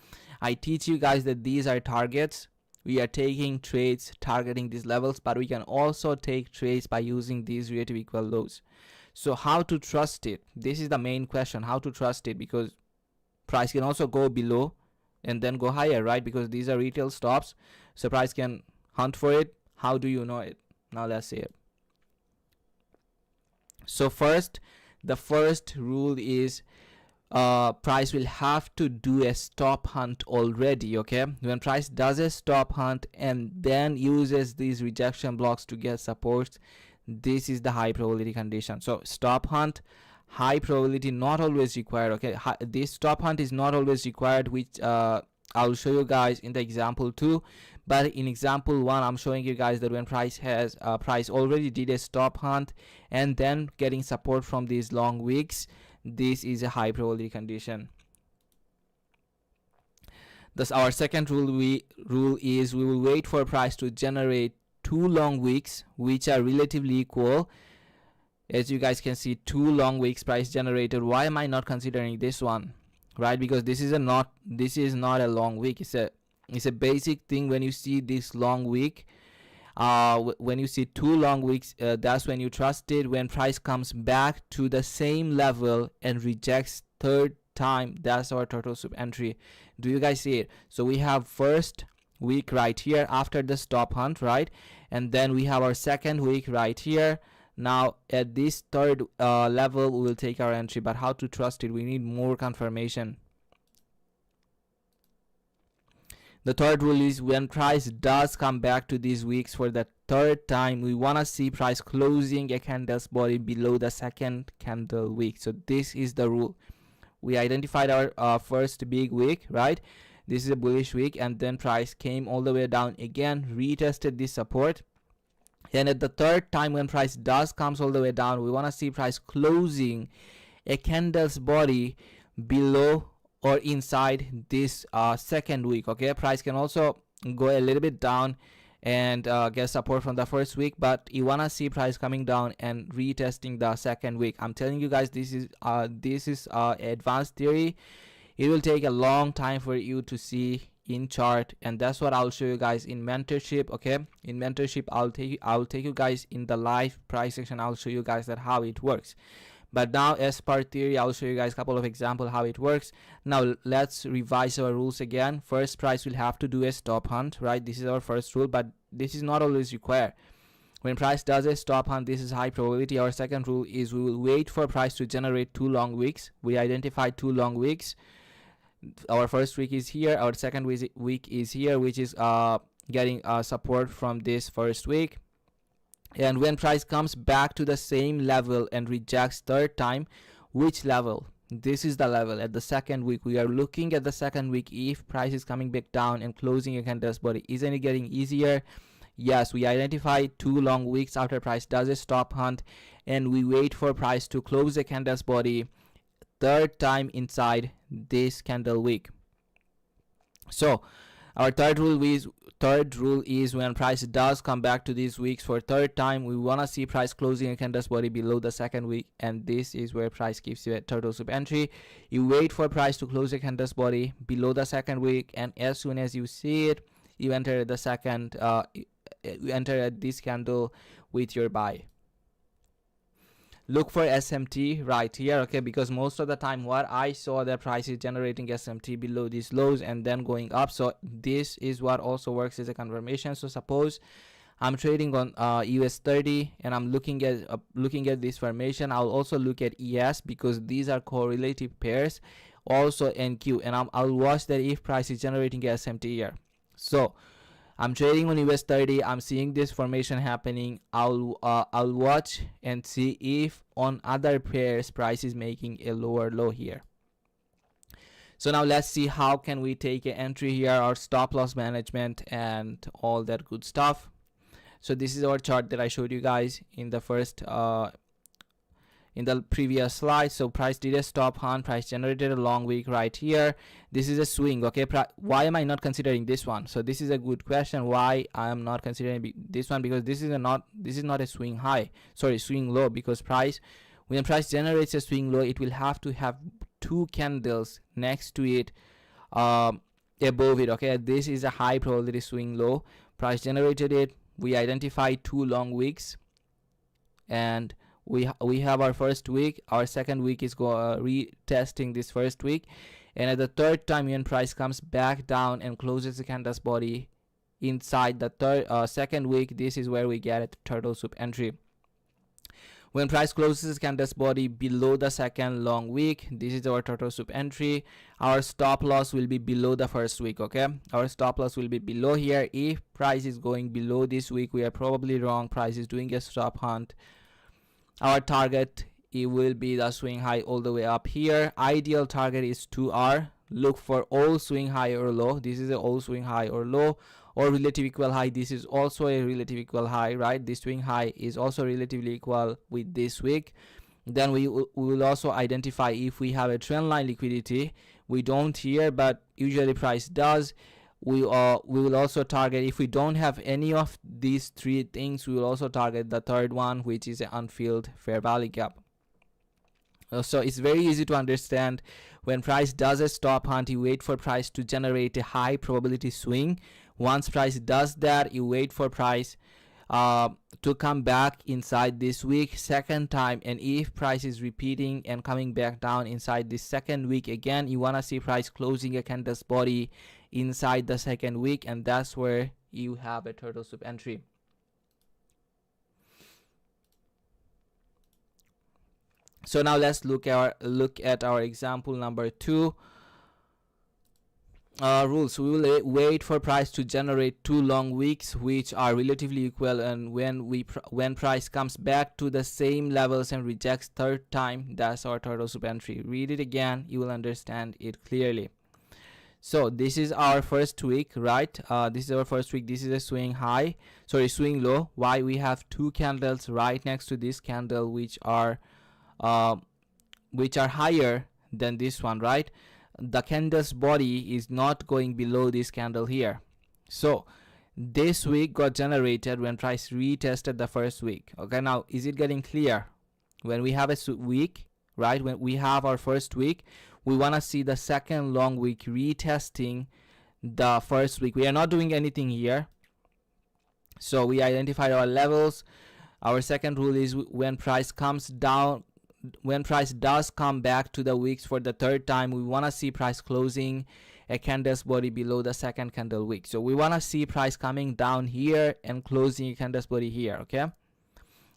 I teach you guys that these are targets. We are taking trades targeting these levels, but we can also take trades by using these relative equal lows. So how to trust it? This is the main question, how to trust it, because price can also go below and then go higher, right? Because these are retail stops, so price can hunt for it. How do you know it? Now let's see it. So first, the first rule is price will have to do a stop hunt already. Okay, when price does a stop hunt and then uses these rejection blocks to get supports, this is the high probability condition. So stop hunt, high probability, not always required. Okay, this stop hunt is not always required, which I'll show you guys in the example 2. But in example 1, I'm showing you guys that when price has price already did a stop hunt and then getting support from these long wicks, this is a high probability condition. Thus our second rule is we will wait for price to generate 2 long wicks which are relatively equal. As you guys can see, 2 long wicks price generated. Why am I not considering this one, right? Because this is not a long wick. It's a basic thing. When you see this long wick, when you see 2 long wicks, that's when you trust it. When price comes back to the same level and rejects 3rd time, that's our turtle soup entry. Do you guys see it? So we have first wick right here after the stop hunt, right? And then we have our second wick right here. Now at this 3rd level we will take our entry. But how to trust it? We need more confirmation. The third rule is when price does come back to these wicks for the 3rd time, we want to see price closing a candle's body below the 2nd candle wick. So this is the rule. We identified our first big wick, right? This is a bullish wick, and then price came all the way down again, retested this support, and at the 3rd time when price does comes all the way down, we want to see price closing a candle's body below or inside this 2nd wick. Okay, price can also go a little bit down and get support from the 1st wick, but you want to see price coming down and retesting the 2nd wick. I'm telling you guys, this is advanced theory. It will take a long time for you to see in chart, and that's what I'll show you guys in mentorship. Okay, in mentorship I'll take you guys in the live price section. I'll show you guys that how it works. But now as per theory, I'll show you guys a couple of examples how it works. Now let's revise our rules again. First, price will have to do a stop hunt, right? This is our first rule, but this is not always required. When price does a stop hunt, this is high probability. Our second rule is we will wait for price to generate 2 long wicks. We identified 2 long wicks. Our first wick is here, our second wick is here, which is getting support from this first wick. And when price comes back to the same level and rejects 3rd time, which level? This is the level at the 2nd wick. We are looking at the 2nd wick. If price is coming back down and closing a candle's body, isn't it getting easier? Yes, we identify 2 long wicks after price does a stop hunt, and we wait for price to close a candle's body 3rd time inside this candle wick. So Our third rule is when price does come back to these weeks for third time, we want to see price closing a candle body below the second week, and this is where price gives you a turtle soup entry. You wait for price to close a candle body below the second week, and as soon as you see it, you enter the second you enter this candle with your buy. Look for SMT right here, okay, because most of the time what I saw, the price is generating SMT below these lows and then going up. So this is what also works as a confirmation. So suppose I'm trading on US 30 and I'm looking at this formation. I'll also look at ES because these are correlative pairs, also NQ, and I'll watch that if price is generating SMT here. So I'm trading on US 30. I'm seeing this formation happening. I'll watch and see if on other pairs price is making a lower low here. So now let's see how can we take an entry here, our stop loss management and all that good stuff. So this is our chart that I showed you guys in the first in the previous slide. So price did a stop hunt, price generated a long wick right here. This is a swing, okay. Why am I not considering this one? So this is a good question, why I am not considering this one, because this is not a swing high, sorry, swing low, because when price generates a swing low, it will have to have two candles next to it above it, okay. This is a high probability swing low. Price generated it, we identified two long wicks, and we have our first week. Our second week is retesting this first week, and at the third time when price comes back down and closes the candle's body inside the second week, this is where we get a turtle soup entry. When price closes candle's body below the second long wick, this is our turtle soup entry. Our stop loss will be below the first wick, okay. Our stop loss will be below here. If price is going below this wick, we are probably wrong. Price is doing a stop hunt. Our target, it will be the swing high all the way up here. Ideal target is 2R. Look for all swing high or low. This is a all swing high or low, or relative equal high. This is also a relative equal high, right? This swing high is also relatively equal with this wick. Then we will also identify if we have a trend line liquidity. We don't here, but usually price does. We will also target, if we don't have any of these three things, we will also target the third one, which is an unfilled fair value gap. So it's very easy to understand. When price does a stop hunt, you wait for price to generate a high probability swing. Once price does that, you wait for price to come back inside this week second time, and if price is repeating and coming back down inside this second week again, you want to see price closing a candle's body inside the second week, and that's where you have a turtle soup entry. So now let's look at our example number 2. Rules. We will wait for price to generate two long wicks which are relatively equal, and when price comes back to the same levels and rejects third time, that's our turtle soup entry. Read it again, you will understand it clearly. So this is our first week, right? This is our first week. This is a swing low. Why? We have two candles right next to this candle which are higher than this one, right? The candle's body is not going below this candle here. So this week got generated when price retested the first week. Okay, now is it getting clear? When we have a week, right, when we have our first week, we want to see the second long week retesting the first week. We are not doing anything here, so we identified our levels. Our second rule is when price comes down, when price does come back to the wicks for the third time, we want to see price closing a candle's body below the second candle wick. So we want to see price coming down here and closing a candle's body here, okay.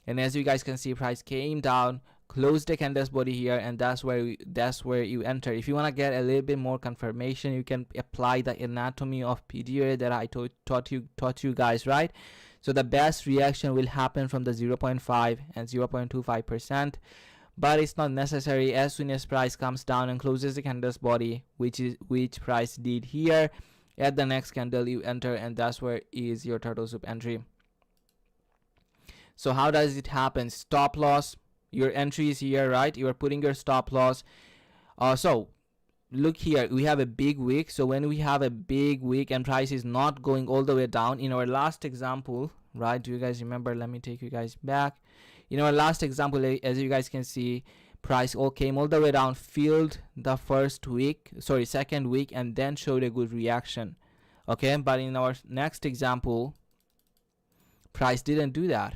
And as you guys can see, price came down, closed the candle's body here, and that's where you enter. If you want to get a little bit more confirmation, you can apply the anatomy of PDA that I taught you guys, right? So the best reaction will happen from the 0.5 and 0.25%. But it's not necessary. As soon as price comes down and closes the candle's body, which price did here, at the next candle you enter, and that's where is your turtle soup entry. So how does it happen? Stop loss, your entry is here, right? You are putting your stop loss. So look here, we have a big wick. So when we have a big wick and price is not going all the way down, in our last example, right, do you guys remember? Let me take you guys back. In our last example, as you guys can see, price all came all the way down, filled the second week, and then showed a good reaction. Okay, but in our next example, price didn't do that.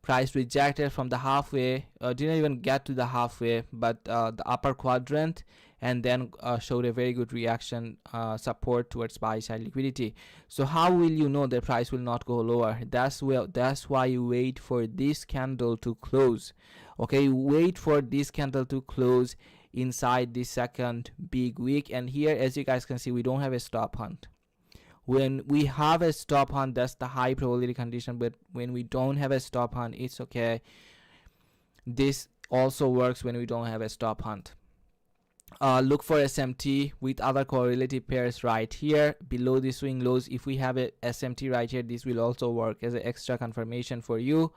Price rejected from the halfway, didn't even get to the halfway, but the upper quadrant, and then showed a very good reaction, support towards buy side liquidity. So how will you know the price will not go lower? That's why you wait for this candle to close. Okay, wait for this candle to close inside the second big wick. And here, as you guys can see, we don't have a stop hunt. When we have a stop hunt, that's the high probability condition, but when we don't have a stop hunt, it's okay. This also works when we don't have a stop hunt. Look for SMT with other correlative pairs right here below the swing lows. If we have a SMT right here, this will also work as an extra confirmation for you.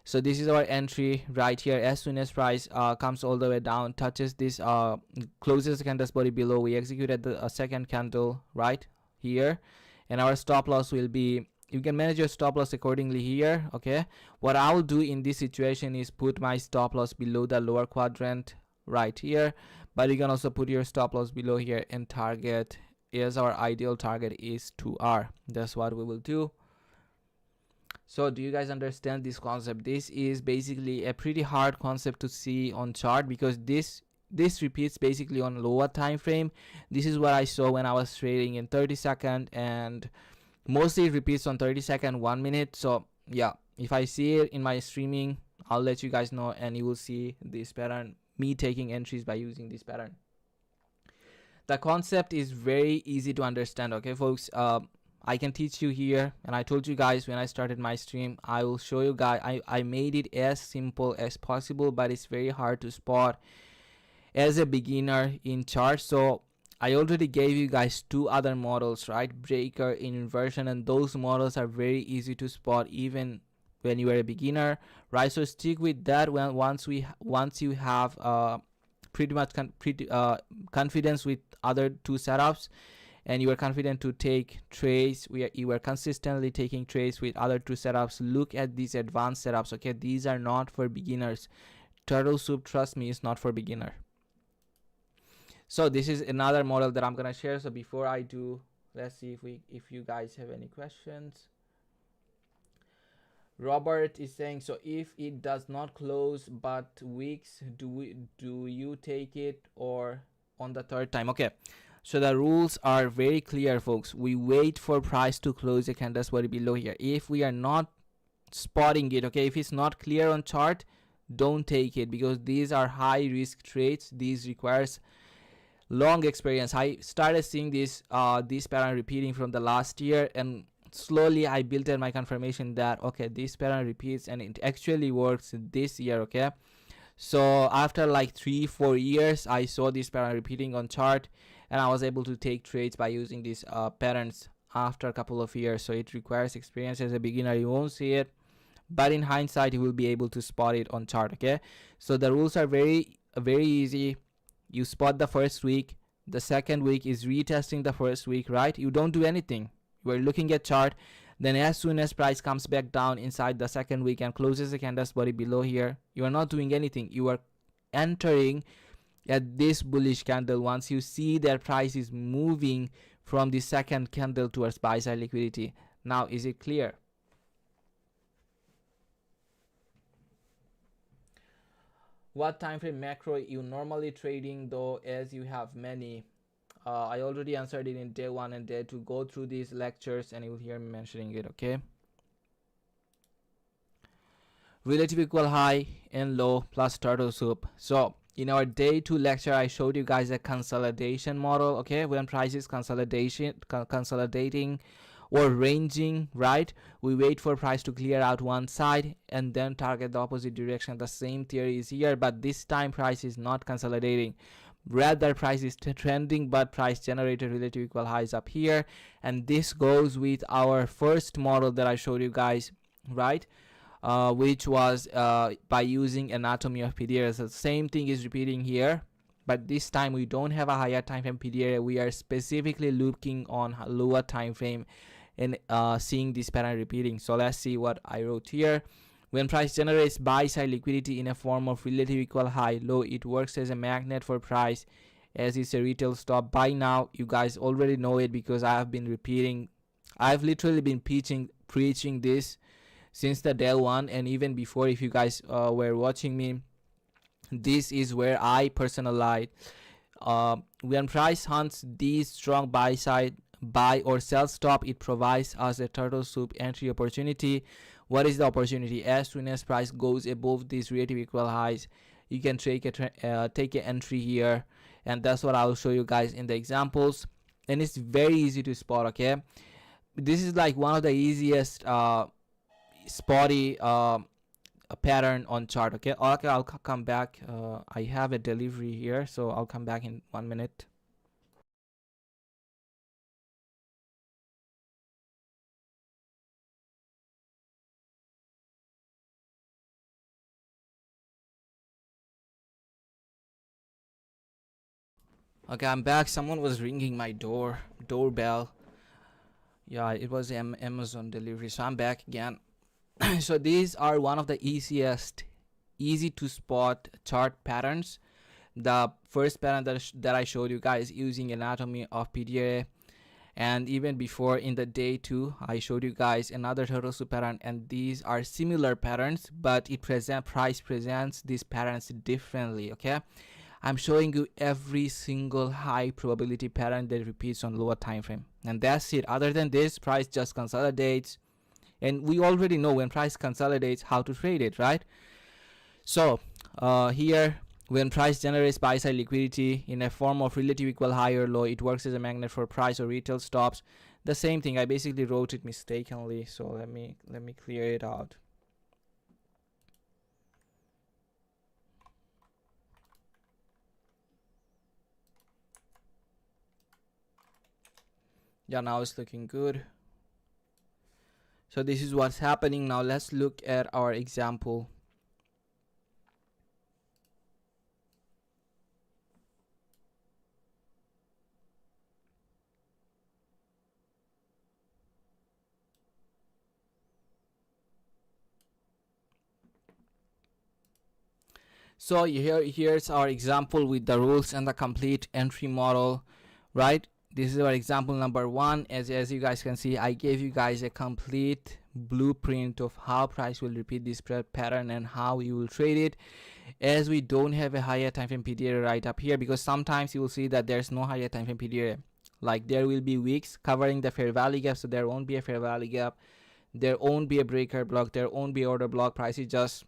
So this is our entry right here. As soon as price comes all the way down, touches this, closes the candle's body below, we executed the second candle right here, and our stop loss will be, you can manage your stop loss accordingly here. Okay, what I will do in this situation is put my stop loss below the lower quadrant right here, but you can also put your stop loss below here, and target is, our ideal target is 2R. That's what we will do. So do you guys understand this concept? This is basically a pretty hard concept to see on chart, because this repeats basically on lower time frame. This is what I saw when I was trading in 30-second, and mostly it repeats on 30-second, 1 minute. So yeah, if I see it in my streaming, I'll let you guys know, and you will see this pattern, me taking entries by using this pattern. The concept is very easy to understand. Okay folks, I can teach you here, and I told you guys when I started my stream, I will show you guys. I made it as simple as possible, but it's very hard to spot as a beginner in charts. So I already gave you guys 2 other models, right? Breaker, inversion, and those models are very easy to spot even when you are a beginner, right? So stick with that. Once you have pretty much confidence with other 2 setups, and you are confident to take trades, you are consistently taking trades with other 2 setups, look at these advanced setups. Okay, these are not for beginners. Turtle Soup, trust me, is not for beginner. So this is another model that I'm gonna share. So before I do, let's see if you guys have any questions. Robert is saying, so if it does not close but wicks, do you take it or on the third time? Okay, so the rules are very clear folks. We wait for price to close a candle's body below here. If we are not spotting it, okay, if it's not clear on chart, don't take it, because these are high risk trades. These requires long experience. I started seeing this pattern repeating from the last year, and slowly I built in my confirmation that okay, this pattern repeats and it actually works this year. Okay, so after like 3-4 years, I saw this pattern repeating on chart, and I was able to take trades by using these patterns after a couple of years. So it requires experience. As a beginner, you won't see it, but in hindsight, you will be able to spot it on chart. Okay, so the rules are very easy. You spot the first week, the second week is retesting the first week, right? You don't do anything. You are looking at chart. Then as soon as price comes back down inside the second week and closes the candle's body below here, you are not doing anything. You are entering at this bullish candle once you see that price is moving from the second candle towards buy side liquidity. Now is it clear? What time frame macro you normally trading though, as you have many? I already answered it in day 1 and day 2. Go through these lectures and you will hear me mentioning it. Okay, relative equal high and low plus turtle soup. So in our day 2 lecture, I showed you guys a consolidation model. Okay, when price is consolidating or ranging, right, we wait for price to clear out one side and then target the opposite direction. The same theory is here, but this time price is not consolidating, rather price is trending, but price generated relative equal highs up here. And this goes with our first model that I showed you guys, right, which was by using anatomy of PDRS. The same thing is repeating here. but this time we don't have a higher time frame PDRA. We are specifically looking on lower time frame and seeing this pattern repeating. So let's see what I wrote here. When price generates buy side liquidity in a form of relative equal high low, it works as a magnet for price as it's a retail stop. By now you guys already know it because I have been repeating, I've literally been preaching this since the day one, and even before, if you guys were watching me, this is where I personalize. When price hunts these strong buy side buy or sell stop, it provides us a turtle soup entry opportunity. What is the opportunity? As soon as price goes above these relative equal highs, you can take an entry here, and that's what I'll show you guys in the examples. And it's very easy to spot. Okay, this is like one of the easiest spotty pattern on chart. Okay, I'll come back. I have a delivery here, so I'll come back in 1 minute. Okay, I'm back. Someone was ringing my doorbell. Yeah, it was Amazon delivery, so I'm back again. So these are one of the easy to spot chart patterns. The first pattern that I showed you guys using anatomy of PDRA, and even before in the day 2 I showed you guys another turtle soup pattern, and these are similar patterns, but price presents these patterns differently. Okay, I'm showing you every single high probability pattern that repeats on lower time frame, and that's it. Other than this, price just consolidates, and we already know when price consolidates how to trade it, right? So here, when price generates buy side liquidity in a form of relative equal high or low, it works as a magnet for price or retail stops. The same thing, I basically wrote it mistakenly, so let me clear it out. Yeah, now it's looking good. So this is what's happening. Now let's look at our example. So here's our example with the rules and the complete entry model, right? This is our example number 1. As you guys can see, I gave you guys a complete blueprint of how price will repeat this pattern and how you will trade it, as we don't have a higher time frame PDRA right up here, because sometimes you will see that there's no higher time frame PDRA. Like there will be wicks covering the fair value gap, so there won't be a fair value gap, there won't be a breaker block, there won't be order block. Price is just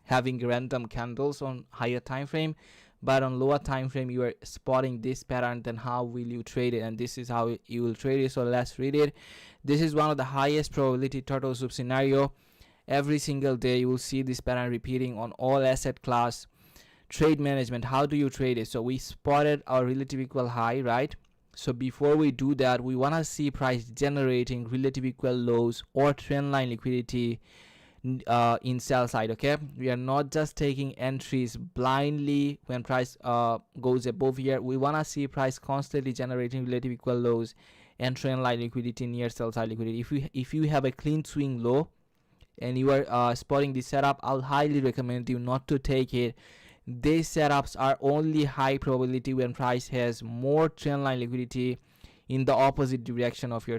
having random candles on higher time frame, but on lower time frame you are spotting this pattern. Then how will you trade it? And this is how you will trade it. So let's read it. This is one of the highest probability turtle soup scenario. Every single day you will see this pattern repeating on all asset class. Trade management, how do you trade it? So we spotted our relative equal high, right? So before we do that, we want to see price generating relative equal lows or trend line liquidity in sell side. Okay, we are not just taking entries blindly when price goes above here. We want to see price constantly generating relative equal lows and trend line liquidity near sell side liquidity. If you have a clean swing low and you are spotting this setup, I'll highly recommend you not to take it. These setups are only high probability when price has more trend line liquidity in the opposite direction of your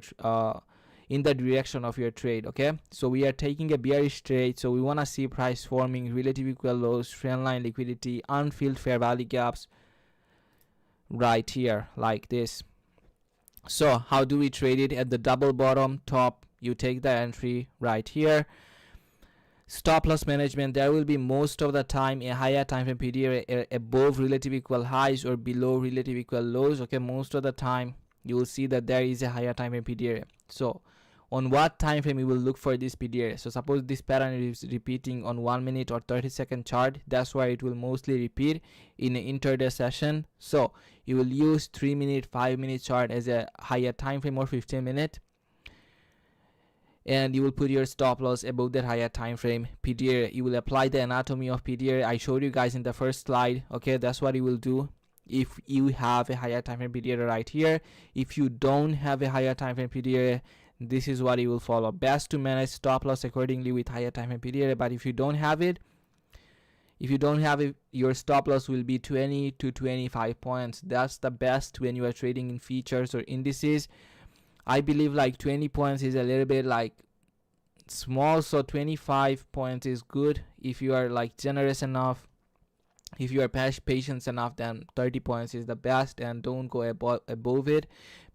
trade. Okay, so we are taking a bearish trade, so we want to see price forming relative equal lows, trend line liquidity, unfilled fair value gaps right here like this. So how do we trade it? At the double bottom top, you take the entry right here. Stop loss management, there will be most of the time a higher time frame PDRA above relative equal highs or below relative equal lows. Okay, most of the time you will see that there is a higher time frame PDRA. So on what time frame you will look for this PDRA? So suppose this pattern is repeating on 1 minute or 30-second chart, that's why it will mostly repeat in an intraday session. So you will use 3 minute, 5 minute chart as a higher time frame, or 15 minute, and you will put your stop loss above that higher time frame PDRA. You will apply the anatomy of PDRA I showed you guys in the first slide. Okay, that's what you will do. if you have a higher time frame PDRA right here. If you don't have a higher time frame PDRA, this is what you will follow. Best to manage stop loss accordingly with higher time frame PDRA. But if you don't have it, your stop loss will be 20 to 25 points. That's the best when you are trading in features or indices. I believe like 20 points is a little bit like small, so 25 points is good if you are like generous enough. If you are patient enough, then 30 points is the best, and don't go above it,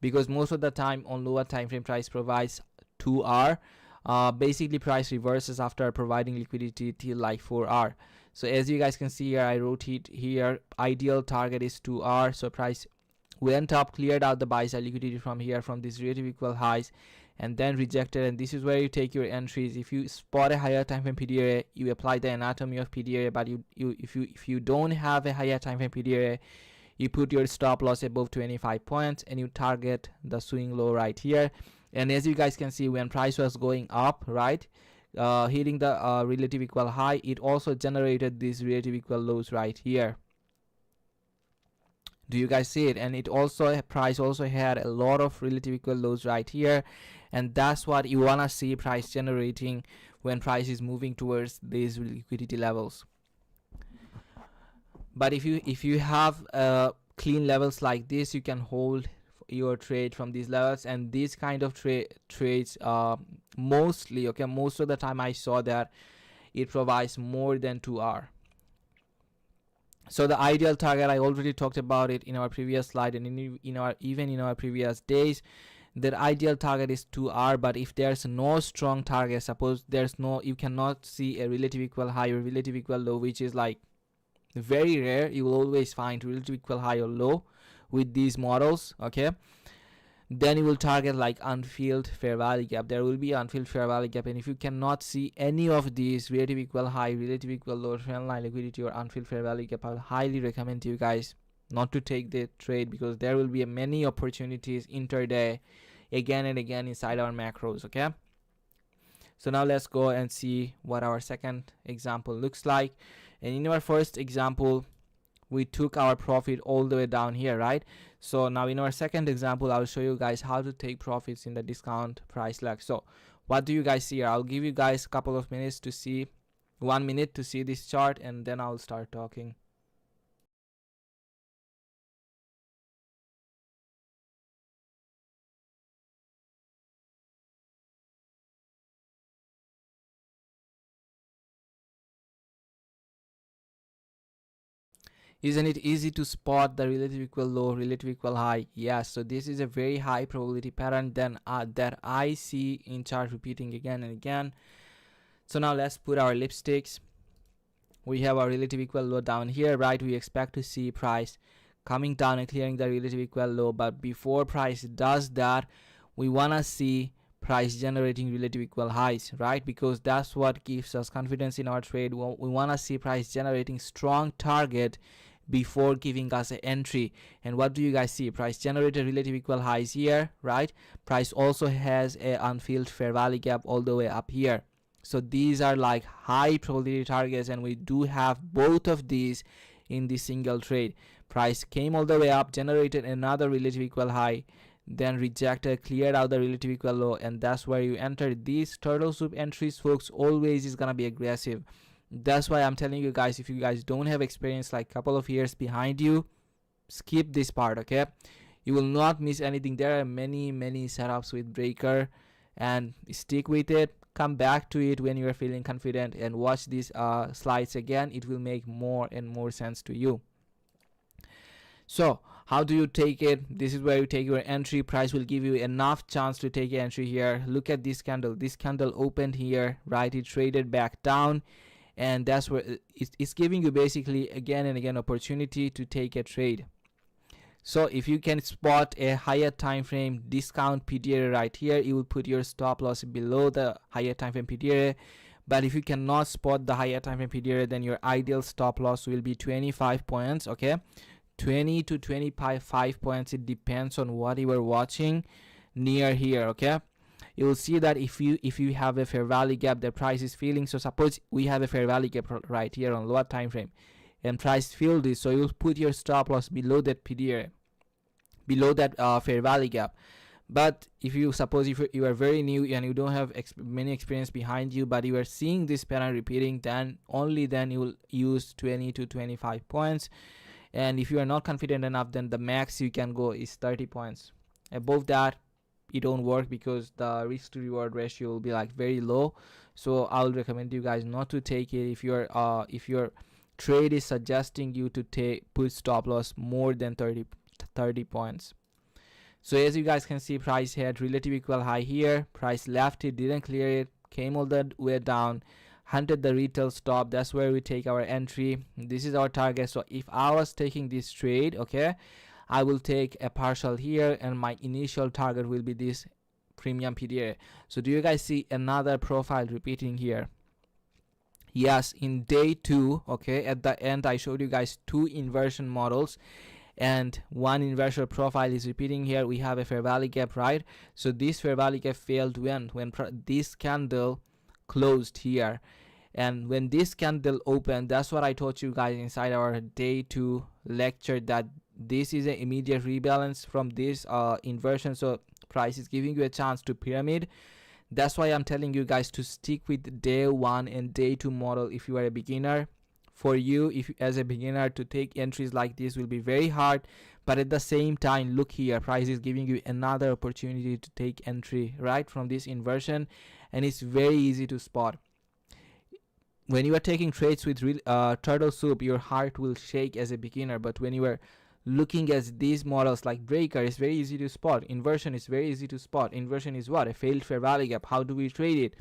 because most of the time on lower time frame price provides 2R. Basically price reverses after providing liquidity till like 4R. So as you guys can see here, I wrote it here, ideal target is 2R. So price went up, cleared out the buy side liquidity from here, from these relative equal highs, and then rejected, and this is where you take your entries. If you spot a higher time frame PDRA, you apply the anatomy of PDRA. But if you don't have a higher time frame PDRA, you put your stop loss above 25 points and you target the swing low right here. And as you guys can see, when price was going up, right, hitting the relative equal high, it also generated these relative equal lows right here. Do you guys see it? And it also, price also had a lot of relative equal lows right here, and that's what you want to see price generating when price is moving towards these liquidity levels. But if you have clean levels like this, you can hold your trade from these levels. And these kind of trades mostly, okay, most of the time I saw that it provides more than 2R. So the ideal target, I already talked about it in our previous slide, and even in our previous days, that ideal target is 2R. But if there's no strong target, suppose you cannot see a relative equal high or relative equal low, which is like very rare, you will always find relative equal high or low with these models, okay, then you will target like unfilled fair value gap. There will be unfilled fair value gap, and if you cannot see any of these relative equal high, relative equal low, trend line liquidity, or unfilled fair value gap, I will highly recommend you guys not to take the trade, because there will be many opportunities intraday again and again inside our macros. Okay, so now let's go and see what our second example looks like. And in our first example, we took our profit all the way down here, right? So now in our second example, I'll show you guys how to take profits in the discount price lag. So what do you guys see here? I'll give you guys a couple of minutes to see, 1 minute to see this chart, and then I'll start talking. Isn't it easy to spot the relative equal low, relative equal high? Yes, so this is a very high probability pattern then that I see in chart repeating again and again. So now let's put our lipsticks. We have our relative equal low down here, right? We expect to see price coming down and clearing the relative equal low, but before price does that, we want to see price generating relative equal highs, right? Because that's what gives us confidence in our trade. We want to see price generating strong target before giving us an entry. And what do you guys see? Price generated relative equal highs here, right? Price also has a unfilled fair value gap all the way up here. So these are like high probability targets, and we do have both of these in the single trade. Price came all the way up, generated another relative equal high, then rejected, cleared out the relative equal low, and that's where you enter. These turtle soup entries, folks, always is gonna be aggressive. That's why I'm telling you guys, if you guys don't have experience like couple of years behind you, skip this part, okay? You will not miss anything. There are many setups with breaker, and stick with it. Come back to it when you are feeling confident and watch these slides again. It will make more and more sense to you. So how do you take it? This is where you take your entry. Price will give you enough chance to take an entry here. Look at this candle. This candle opened here, right? It traded back down, and that's where it's giving you basically again and again opportunity to take a trade. So if you can spot a higher time frame discount PDRA right here, you will put your stop loss below the higher time frame PDRA. But if you cannot spot the higher time frame PDRA, then your ideal stop loss will be 25 points, okay? 20 to 25 points. It depends on what you are watching near here, okay? You will see that if you have a fair value gap, the price is feeling. So suppose we have a fair value gap right here on lower time frame. and price filled this, so you'll put your stop loss below that PDA, below that fair value gap. But if you suppose if you are very new and you don't have many experience behind you, but you are seeing this pattern repeating, then only then you will use 20 to 25 points. And if you are not confident enough, then the max you can go is 30 points. Above that it don't work because the risk to reward ratio will be like very low. So I'll recommend you guys not to take it if your trade is suggesting you to put stop loss more than 30 points. So as you guys can see, price had relative equal high here, price left it, didn't clear it, came all the way down, hunted the retail stop. That's where we take our entry. This is our target. So if I was taking this trade, okay, I will take a partial here and my initial target will be this premium PDA. So do you guys see another profile repeating here? Yes, in day 2, okay, at the end I showed you guys 2 inversion models and one inversion profile is repeating here. We have a fair value gap, right? So this fair value gap failed when this candle closed here, and when this candle opened, that's what I taught you guys inside our day 2 lecture, that this is an immediate rebalance from this inversion. So price is giving you a chance to pyramid. That's why I'm telling you guys to stick with day 1 and day 2 model if you are a beginner. For you, if as a beginner, to take entries like this will be very hard, but at the same time, look here, price is giving you another opportunity to take entry right from this inversion, and it's very easy to spot. When you are taking trades with turtle soup, your heart will shake as a beginner, but when you are looking at these models like breaker, it's very easy to spot. Inversion is very easy to spot. Inversion is what? A failed fair value gap. How do we trade it?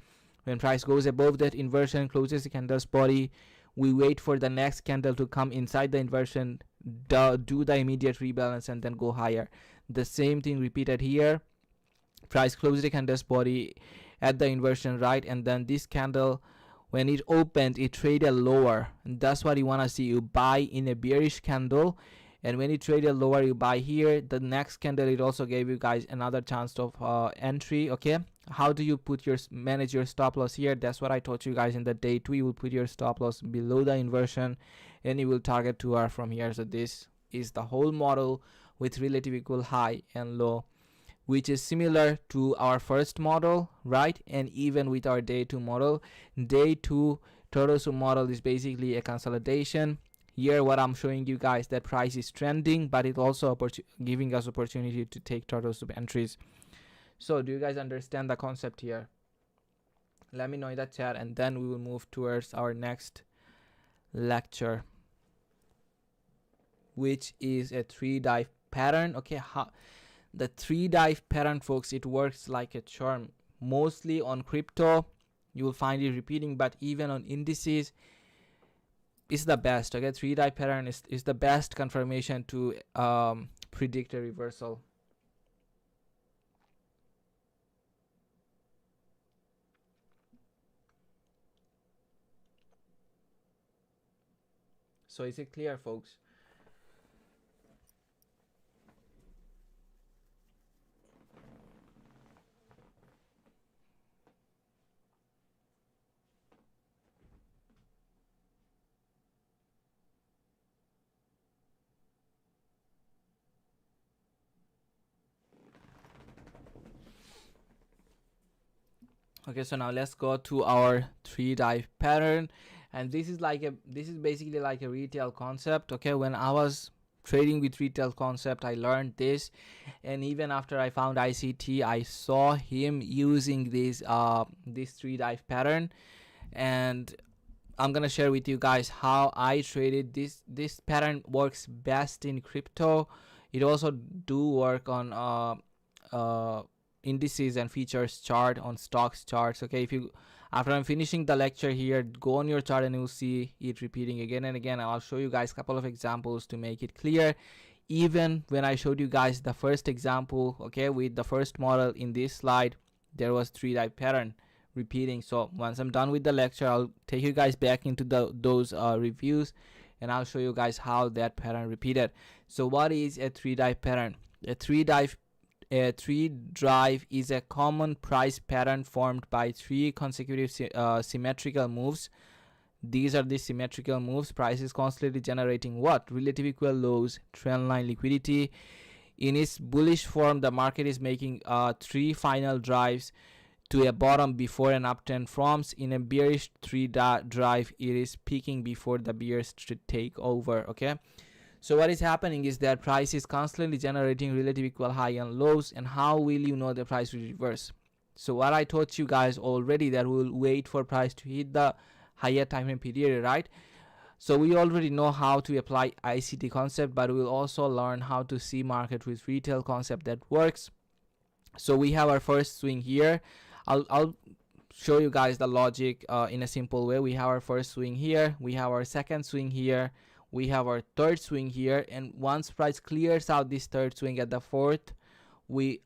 When price goes above that inversion, closes the candle's body, we wait for the next candle to come inside the inversion, do the immediate rebalance, and then go higher. The same thing repeated here. Price closed the candle's body at the inversion, right? And then this candle, when it opened, it traded lower. And that's what you want to see. You buy in a bearish candle, and when it traded lower, you buy here. The next candle, it also gave you guys another chance of entry. Okay, how do you manage your stop loss here? That's what I taught you guys in the day 2. You will put your stop loss below the inversion and you will target 2R from here. So this is the whole model with relative equal high and low, which is similar to our first model, right? And even with our day 2 model, day 2 turtle soup model is basically a consolidation. Here what I'm showing you guys, that price is trending, but it also giving us opportunity to take turtle soup entries. So do you guys understand the concept here? Let me know in the chat, and then we will move towards our next lecture, which is a 3-dive pattern. Okay, the 3-dive pattern, folks, it works like a charm. Mostly on crypto you will find it repeating, but even on indices is the best. Okay, 3-dive pattern is the best confirmation to predict a reversal. So is it clear, folks? Okay, so now let's go to our 3-dive pattern, and this is basically like a retail concept. Okay, when I was trading with retail concept, I learned this, and even after I found ICT, I saw him using this 3-dive pattern, and I'm gonna share with you guys how I traded this pattern. Works best in crypto. It also do work on indices and features chart, on stocks charts. Okay, if you, after I'm finishing the lecture here, go on your chart and you'll see it repeating again and again. I'll show you guys a couple of examples to make it clear. Even when I showed you guys the first example, okay, with the first model in this slide, there was 3-dive pattern repeating. So once I'm done with the lecture, I'll take you guys back into those reviews, and I'll show you guys how that pattern repeated. So what is a 3-dive pattern? A 3-dive is a common price pattern formed by 3 consecutive symmetrical moves These are the symmetrical moves. Price is constantly generating what? Relative equal lows, trend line liquidity. In its bullish form, the market is making 3 final drives to a bottom before an uptrend forms. In a bearish 3 drive, it is peaking before the bears take over. Okay, so what is happening is that price is constantly generating relative equal high and lows. And how will you know the price will reverse? So what I taught you guys already, that we will wait for price to hit the higher time frame period, right? So we already know how to apply ICT concept, but we'll also learn how to see market with retail concept that works. So we have our first swing here. I'll show you guys the logic in a simple way. We have our first swing here, we have our second swing here, we have our third swing here, and once price clears out this third swing at the fourth, we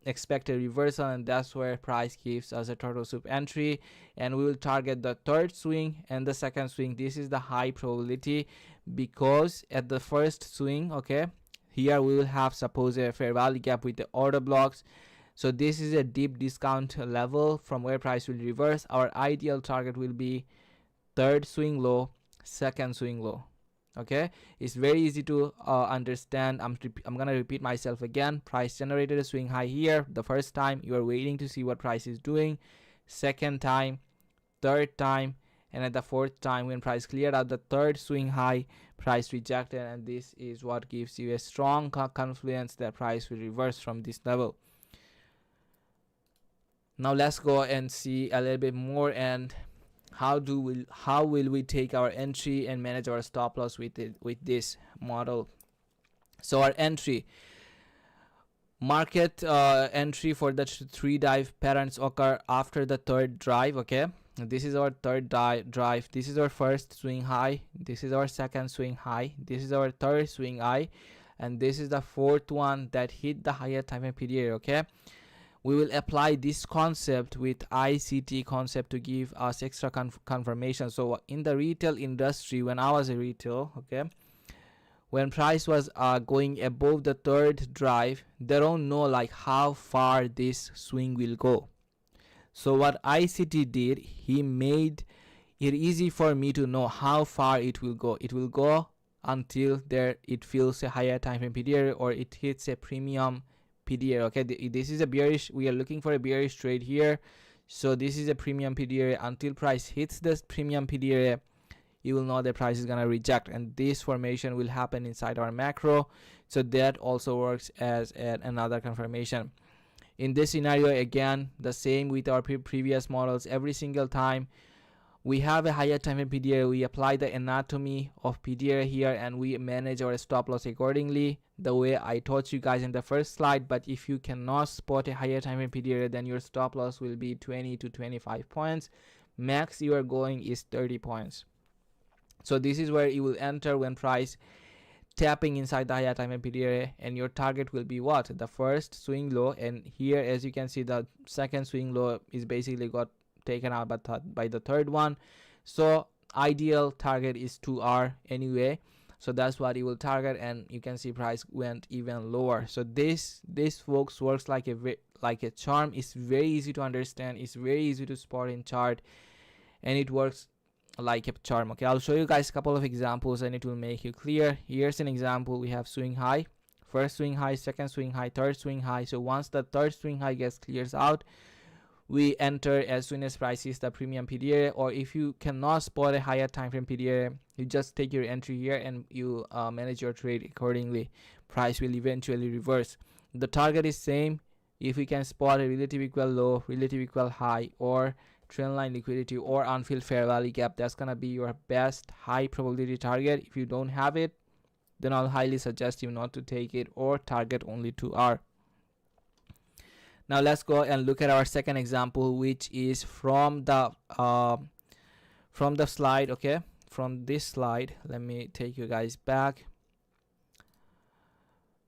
expect a reversal, and that's where price gives us a turtle soup entry, and we will target the third swing and the second swing. This is the high probability, because at the first swing, okay, here we will have suppose a fair value gap with the order blocks. So this is a deep discount level from where price will reverse. Our ideal target will be third swing low, second swing low. Okay, it's very easy to understand. I'm gonna repeat myself again. Price generated a swing high here. The first time you are waiting to see what price is doing, second time, third time, and at the fourth time when price cleared out the third swing high, price rejected, and this is what gives you a strong confluence that price will reverse from this level. Now let's go and see a little bit more, and how will we take our entry and manage our stop loss with this model. So our entry, market entry for the 3 dive patterns occur after the third drive. Okay, this is our third drive, this is our first swing high, this is our second swing high, this is our third swing high, and this is the fourth one that hit the higher time period. Okay, we will apply this concept with ICT concept to give us extra confirmation. So in the retail industry, when I was a retail, okay, when price was going above the third drive, they don't know like how far this swing will go. So what ICT did, he made it easy for me to know how far it will go. It will go until it fills a higher time frame period, or it hits a premium PDR. Okay, this is a bearish, we are looking for a bearish trade here, so this is a premium PDR. Until price hits this premium PDR, you will know the price is gonna reject, and this formation will happen inside our macro. So that also works as another confirmation. In this scenario, again, the same with our previous models. Every single time we have a higher time frame PDR, we apply the anatomy of PDR here, and we manage our stop loss accordingly, the way I taught you guys in the first slide. But if you cannot spot a higher time frame PDR, then your stop loss will be 20 to 25 points. Max you are going is 30 points. So this is where you will enter when price tapping inside the higher time frame PDR, and your target will be what? The first swing low. And here, as you can see, the second swing low is basically got taken out by the third one. So ideal target is 2R anyway, so that's what you will target, and you can see price went even lower. So this folks works like a charm. It's very easy to understand, it's very easy to spot in chart, and it works like a charm. Okay, I'll show you guys a couple of examples and it will make you clear. Here's an example. We have swing high, first swing high, second swing high, third swing high. So once the third swing high clears out, we enter as soon as price hits the premium PDR. Or if you cannot spot a higher time frame PDR, you just take your entry here and you manage your trade accordingly. Price will eventually reverse. The target is same. If we can spot a relative equal low, relative equal high, or trend line liquidity, or unfilled fair value gap, that's gonna be your best high probability target. If you don't have it, then I'll highly suggest you not to take it, or target only 2R. Now let's go and look at our second example, which is from the slide. Okay, from this slide, let me take you guys back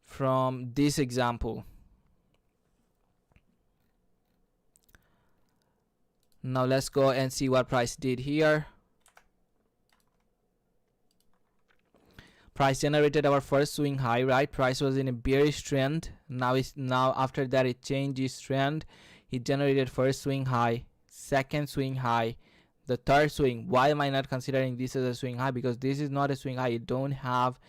from this example. Now let's go and see what price did here. Price generated our first swing high, right? Price was in a bearish trend. Now after that it changed its trend. It generated first swing high, second swing high, the third swing. Why am I not considering this as a swing high? Because this is not a swing high. You don't have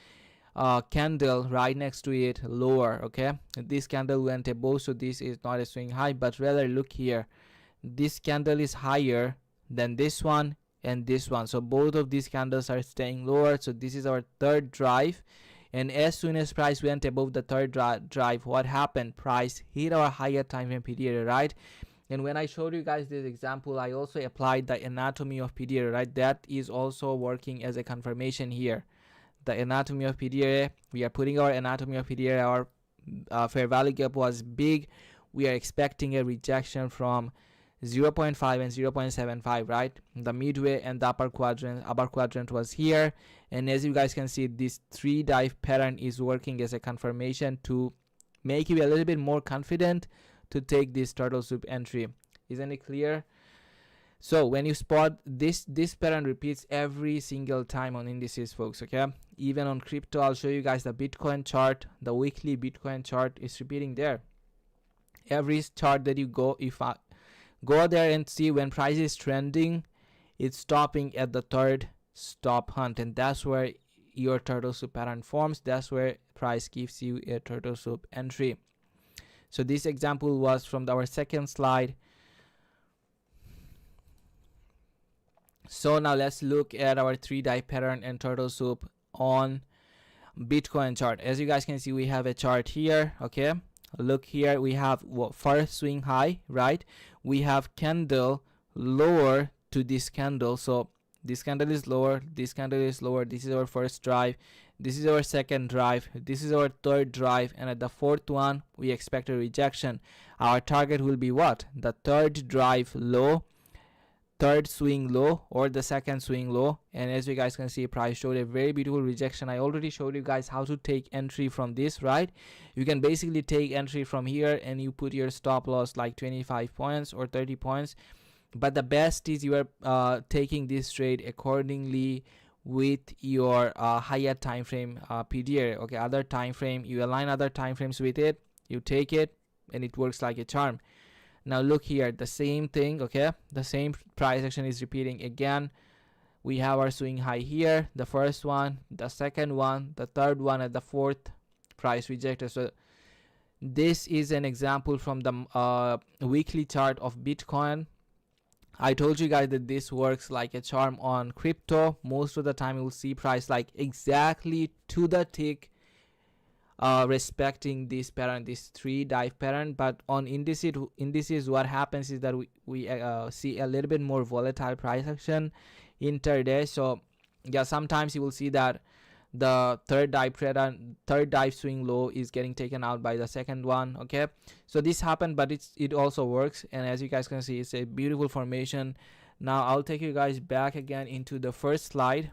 a candle right next to it lower. Okay, this candle went above, so this is not a swing high, but rather look here, this candle is higher than this one and this one, so both of these candles are staying lower. So this is our third drive, and as soon as price went above the third drive, what happened? Price hit our higher time frame PDA, right? And when I showed you guys this example, I also applied the anatomy of PDA, right? That is also working as a confirmation here. The anatomy of PDA, we are putting our anatomy of PDA. Our fair value gap was big. We are expecting a rejection from 0.5 and 0.75, right? The midway and the upper quadrant was here, and as you guys can see, this 3 dive pattern is working as a confirmation to make you a little bit more confident to take this turtle soup entry. Isn't it clear? So when you spot this pattern repeats every single time on indices, folks. Okay, even on crypto, I'll show you guys the Bitcoin chart. The weekly Bitcoin chart is repeating there. Every chart that you go, if I go there and see, when price is trending, it's stopping at the third stop hunt, and that's where your turtle soup pattern forms. That's where price gives you a turtle soup entry. So this example was from our second slide. So now let's look at our 3 dive pattern and turtle soup on Bitcoin chart. As you guys can see, we have a chart here. Okay, look here, we have first swing high, right? We have candle lower to this candle, so this candle is lower, this candle is lower. This is our first drive, this is our second drive, this is our third drive, and at the fourth one we expect a rejection. Our target will be what? The third drive low, third swing low, or the second swing low. And as you guys can see, price showed a very beautiful rejection. I already showed you guys how to take entry from this, right? You can basically take entry from here and you put your stop loss like 25 points or 30 points, but the best is you are taking this trade accordingly with your higher time frame PDA. Okay, other time frame, you align other time frames with it, you take it, and it works like a charm. Now look here, the same thing. Okay, the same price action is repeating again. We have our swing high here, the first one, the second one, the third one, and the fourth price rejected. So this is an example from the weekly chart of Bitcoin. I told you guys that this works like a charm on crypto. Most of the time you will see price like exactly to the tick respecting this pattern, this 3 dive pattern. But on indices, what happens is that we see a little bit more volatile price action intraday. So yeah, sometimes you will see that the third dive swing low is getting taken out by the second one. Okay, so this happened, but it also works, and as you guys can see, it's a beautiful formation. Now I'll take you guys back again into the first slide,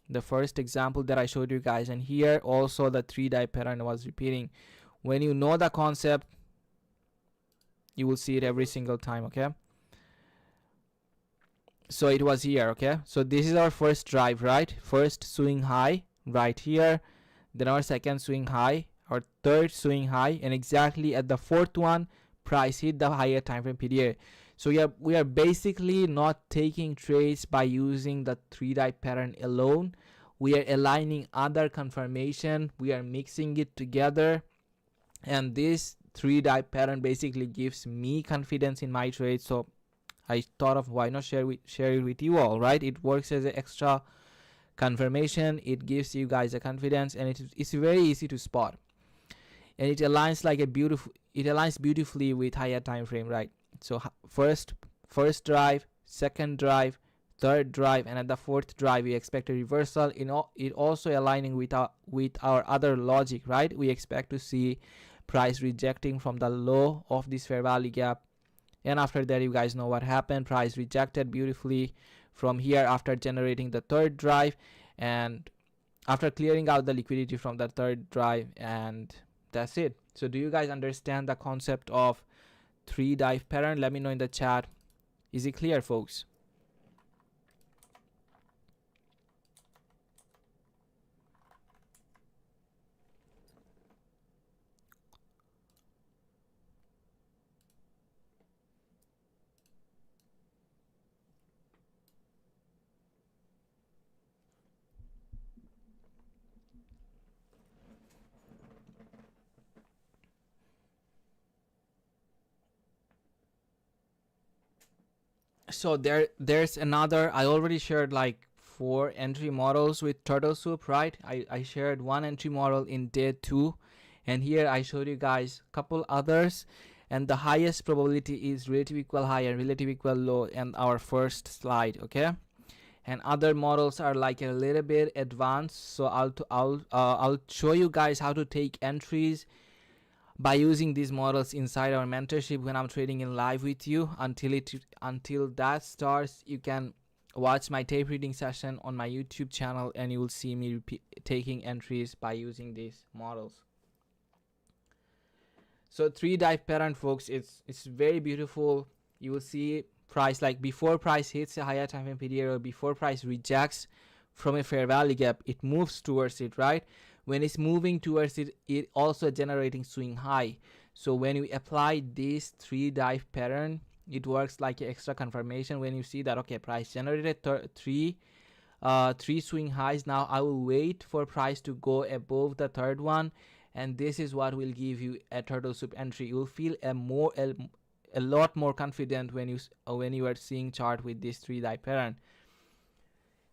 the first example that I showed you guys, and here also the 3 dive pattern was repeating. When you know the concept, you will see it every single time. Okay, so it was here. Okay, so this is our first drive, right? First swing high right here, then our second swing high, our third swing high, and exactly at the fourth one, price hit the higher time frame PDA. So we are basically not taking trades by using the 3 dive pattern alone. We are aligning other confirmation, we are mixing it together, and this 3 dive pattern basically gives me confidence in my trade. So I thought of why not share it with you all, right? It works as an extra confirmation, it gives you guys a confidence, and it's very easy to spot, and it aligns beautifully with higher time frame, right? So first drive, second drive, third drive, and at the fourth drive we expect a reversal. It also aligning with our other logic, right? We expect to see price rejecting from the low of this fair value gap, and after that, you guys know what happened. Price rejected beautifully from here after generating the third drive and after clearing out the liquidity from the third drive, and that's it. So do you guys understand the concept of 3 dive pattern? Let me know in the chat. Is it clear, folks? So there's another. I already shared like 4 entry models with Turtle Soup, right? I shared 1 entry model in day 2, and here I showed you guys a couple others, and the highest probability is relative equal high and relative equal low in our first slide, okay? And other models are like a little bit advanced, so I'll show you guys how to take entries by using these models inside our mentorship when I'm trading in live with you. Until that starts, you can watch my tape reading session on my YouTube channel, and you will see me taking entries by using these models. So 3 dive pattern, folks, it's very beautiful. You will see price, like before price hits a higher time frame period or before price rejects from a fair value gap, it moves towards it, right? When it's moving towards it, it also generating swing high. So when you apply this 3 dive pattern, it works like an extra confirmation. When you see that, okay, price generated three swing highs, now I will wait for price to go above the third one, and this is what will give you a Turtle Soup entry. You will feel a lot more confident when you are seeing chart with this 3 dive pattern.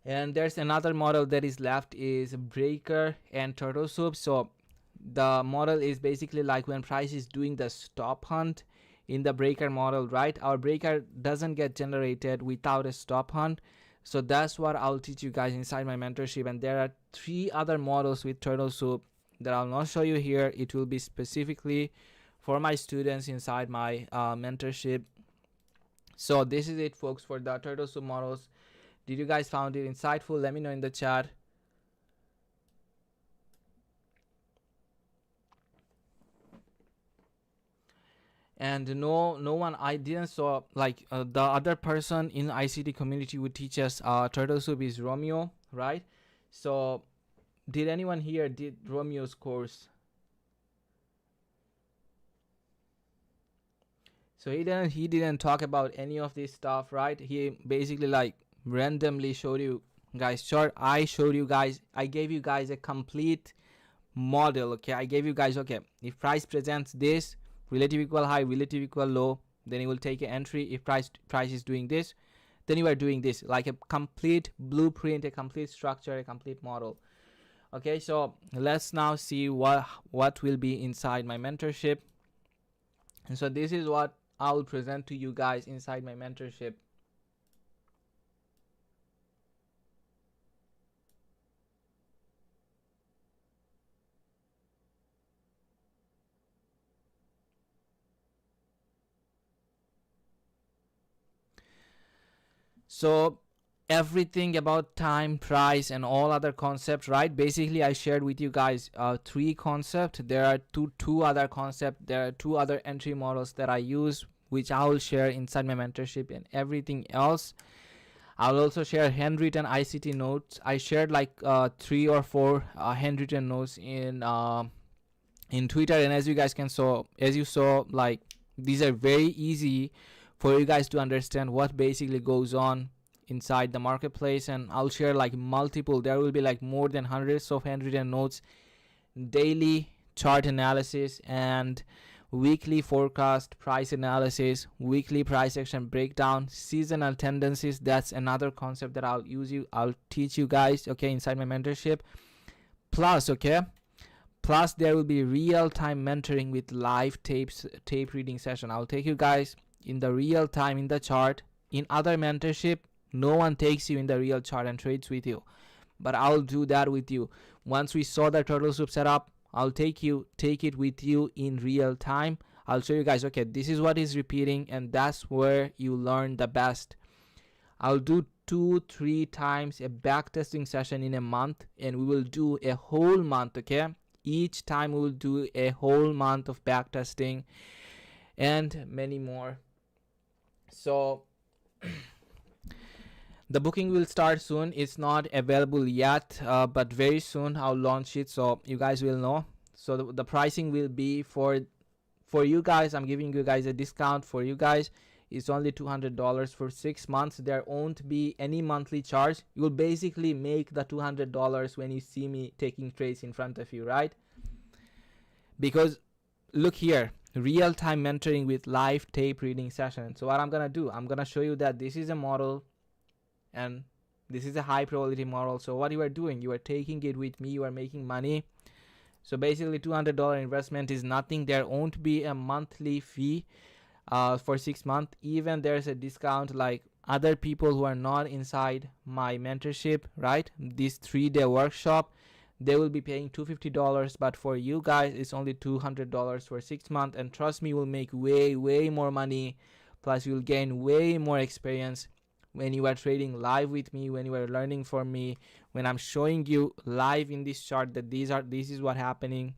And there's another model that is left, is breaker and Turtle Soup. So the model is basically like when price is doing the stop hunt in the breaker model, right? Our breaker doesn't get generated without a stop hunt. So that's what I'll teach you guys inside my mentorship. And there are 3 other models with Turtle Soup that I'll not show you here. It will be specifically for my students inside my mentorship. So this is it, folks, for the Turtle Soup models. Did you guys found it insightful? Let me know in the chat. And no one, I didn't saw like the other person in ICT community would teach us Turtle Soup is Romeo, right? So did anyone here did Romeo's course? So he didn't talk about any of this stuff, right? He basically like randomly showed you guys chart. I gave you guys a complete model, okay? I gave you guys, okay, if price presents this relative equal high, relative equal low, then you will take an entry. If price is doing this, then you are doing this, like a complete blueprint, a complete structure, a complete model. Okay, so let's now see what will be inside my mentorship. And so this is what I will present to you guys inside my mentorship. So everything about time, price, and all other concepts, right? Basically I shared with you guys 3 concepts. There are two other concepts. There are 2 other entry models that I use, which I will share inside my mentorship. And everything else I'll also share handwritten ICT notes. I shared like 3 or 4 handwritten notes in Twitter, and as you saw, like these are very easy for you guys to understand what basically goes on inside the marketplace. And I'll share like multiple, there will be like more than hundreds of handwritten notes, daily chart analysis, and weekly forecast price analysis, weekly price action breakdown, seasonal tendencies. That's another concept that I'll teach you guys, okay, inside my mentorship. Plus there will be real-time mentoring with live tape reading session. I'll take you guys in the real time in the chart. In other mentorship, no one takes you in the real chart and trades with you, but I'll do that with you. Once we saw the Turtle Soup setup, I'll take it with you in real time. I'll show you guys, okay, this is what is repeating, and that's where you learn the best. I'll do 2-3 times a back testing session in a month, and we will do a whole month, okay? Each time we will do a whole month of back testing and many more. So the booking will start soon. It's not available yet, but very soon I'll launch it, so you guys will know. So the pricing will be for you guys. I'm giving you guys a discount for you guys. It's only $200 for 6 months. There won't be any monthly charge. You will basically make the $200 when you see me taking trades in front of you, right? Because look here, real-time mentoring with live tape reading session. So what I'm gonna do, I'm gonna show you that this is a model and this is a high probability model. So what you are doing, you are taking it with me, you are making money. So basically $200 investment is nothing. There won't be a monthly fee for 6 months. Even there's a discount, like other people who are not inside my mentorship, right, this 3-day workshop, they will be paying $250, but for you guys it's only $200 for 6 months. And trust me, you will make way more money, plus you'll gain way more experience when you are trading live with me, when you are learning from me, when I'm showing you live in this chart that this is what happening,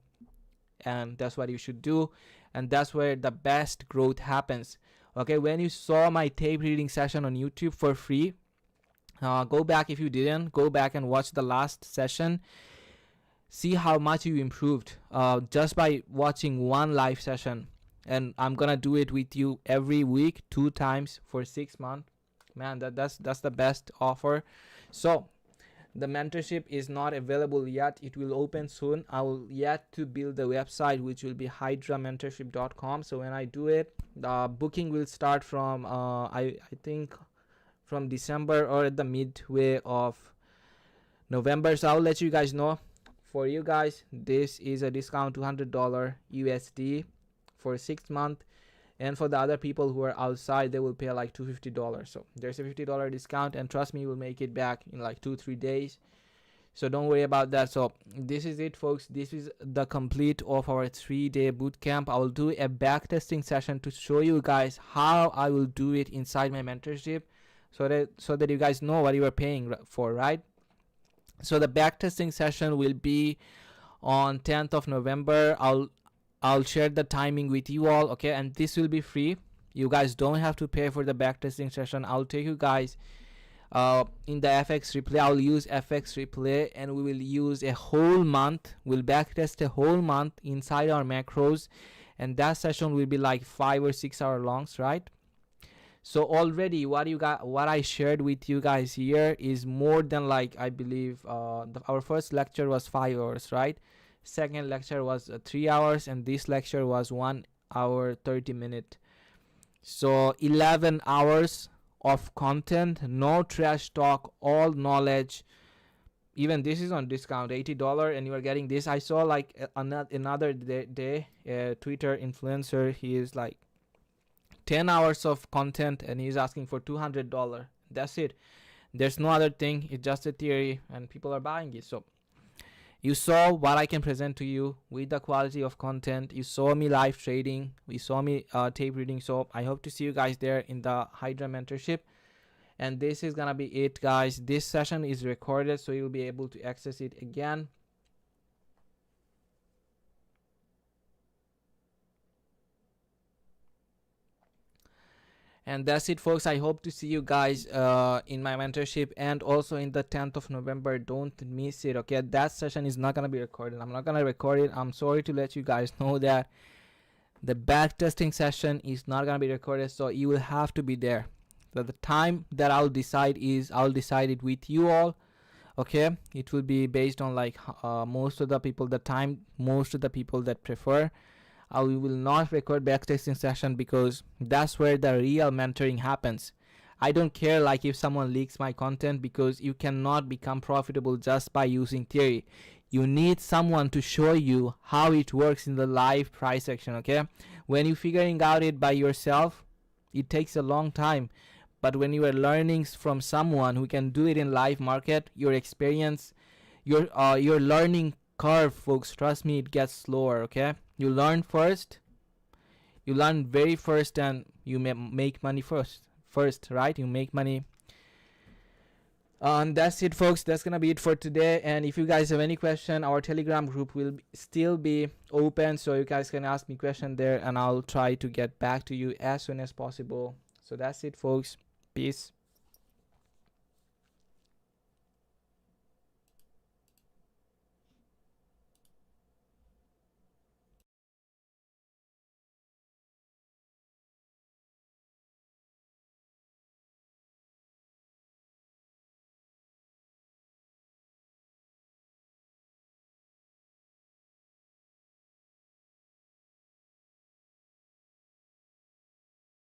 and that's what you should do. And that's where the best growth happens. Okay, when you saw my tape reading session on YouTube for free, go back, if you didn't, go back and watch the last session. See how much you improved just by watching one live session. And I'm gonna do it with you every week, 2 times for 6 months. Man, that's the best offer. So the mentorship is not available yet. It will open soon. I will yet to build the website, which will be hydramentorship.com. So when I do it, the booking will start from I think from December or at the midway of November. So I'll let you guys know. For you guys, this is a discount, $200 USD for 6 months. And for the other people who are outside, they will pay like $250. So there's a $50 discount, and trust me, you will make it back in like 2-3 days. So don't worry about that. So this is it, folks. This is the complete of our 3-day bootcamp. I will do a backtesting session to show you guys how I will do it inside my mentorship, so that you guys know what you are paying for, right? So the backtesting session will be on 10th of November. I'll share the timing with you all, okay? And this will be free. You guys don't have to pay for the backtesting session. I'll take you guys in the FX replay. I'll use FX replay, and we will use a whole month. We'll backtest a whole month inside our macros, and that session will be like 5 or 6 hour longs, right? So already what I shared with you guys here is more than, like, I believe our first lecture was 5 hours, right? Second lecture was 3 hours, and this lecture was 1 hour 30 minutes. So 11 hours of content, no trash talk, all knowledge. Even this is on discount, $80, and you are getting this. I saw like another day Twitter influencer, he is like 10 hours of content and he's asking for $200. That's it. There's no other thing. It's just a theory, and people are buying it. So you saw what I can present to you with the quality of content. You saw me live trading. We saw me tape reading. So I hope to see you guys there in the Hydra mentorship. And this is gonna be it, guys. This session is recorded, so you'll be able to access it again. And that's it, folks. I hope to see you guys in my mentorship, and also in the 10th of November. Don't miss it, okay? That session is not going to be recorded. I'm not going to record it. I'm sorry to let you guys know that the backtesting session is not going to be recorded, so you will have to be there. So the time that I'll decide it with you all, okay? It will be based on like most of the people that prefer. We will not record backtesting session because that's where the real mentoring happens. I don't care like if someone leaks my content, because you cannot become profitable just by using theory. You need someone to show you how it works in the live price action, okay? When you're figuring out it by yourself, it takes a long time. But when you are learning from someone who can do it in live market, your experience, your learning curve, folks, trust me, it gets slower, okay? You learn first, you learn very first, and you make money first, right? You make money. And that's it, folks. That's gonna be it for today. And if you guys have any question, our Telegram group will still be open, so you guys can ask me question there, and I'll try to get back to you as soon as possible. So that's it, folks. Peace.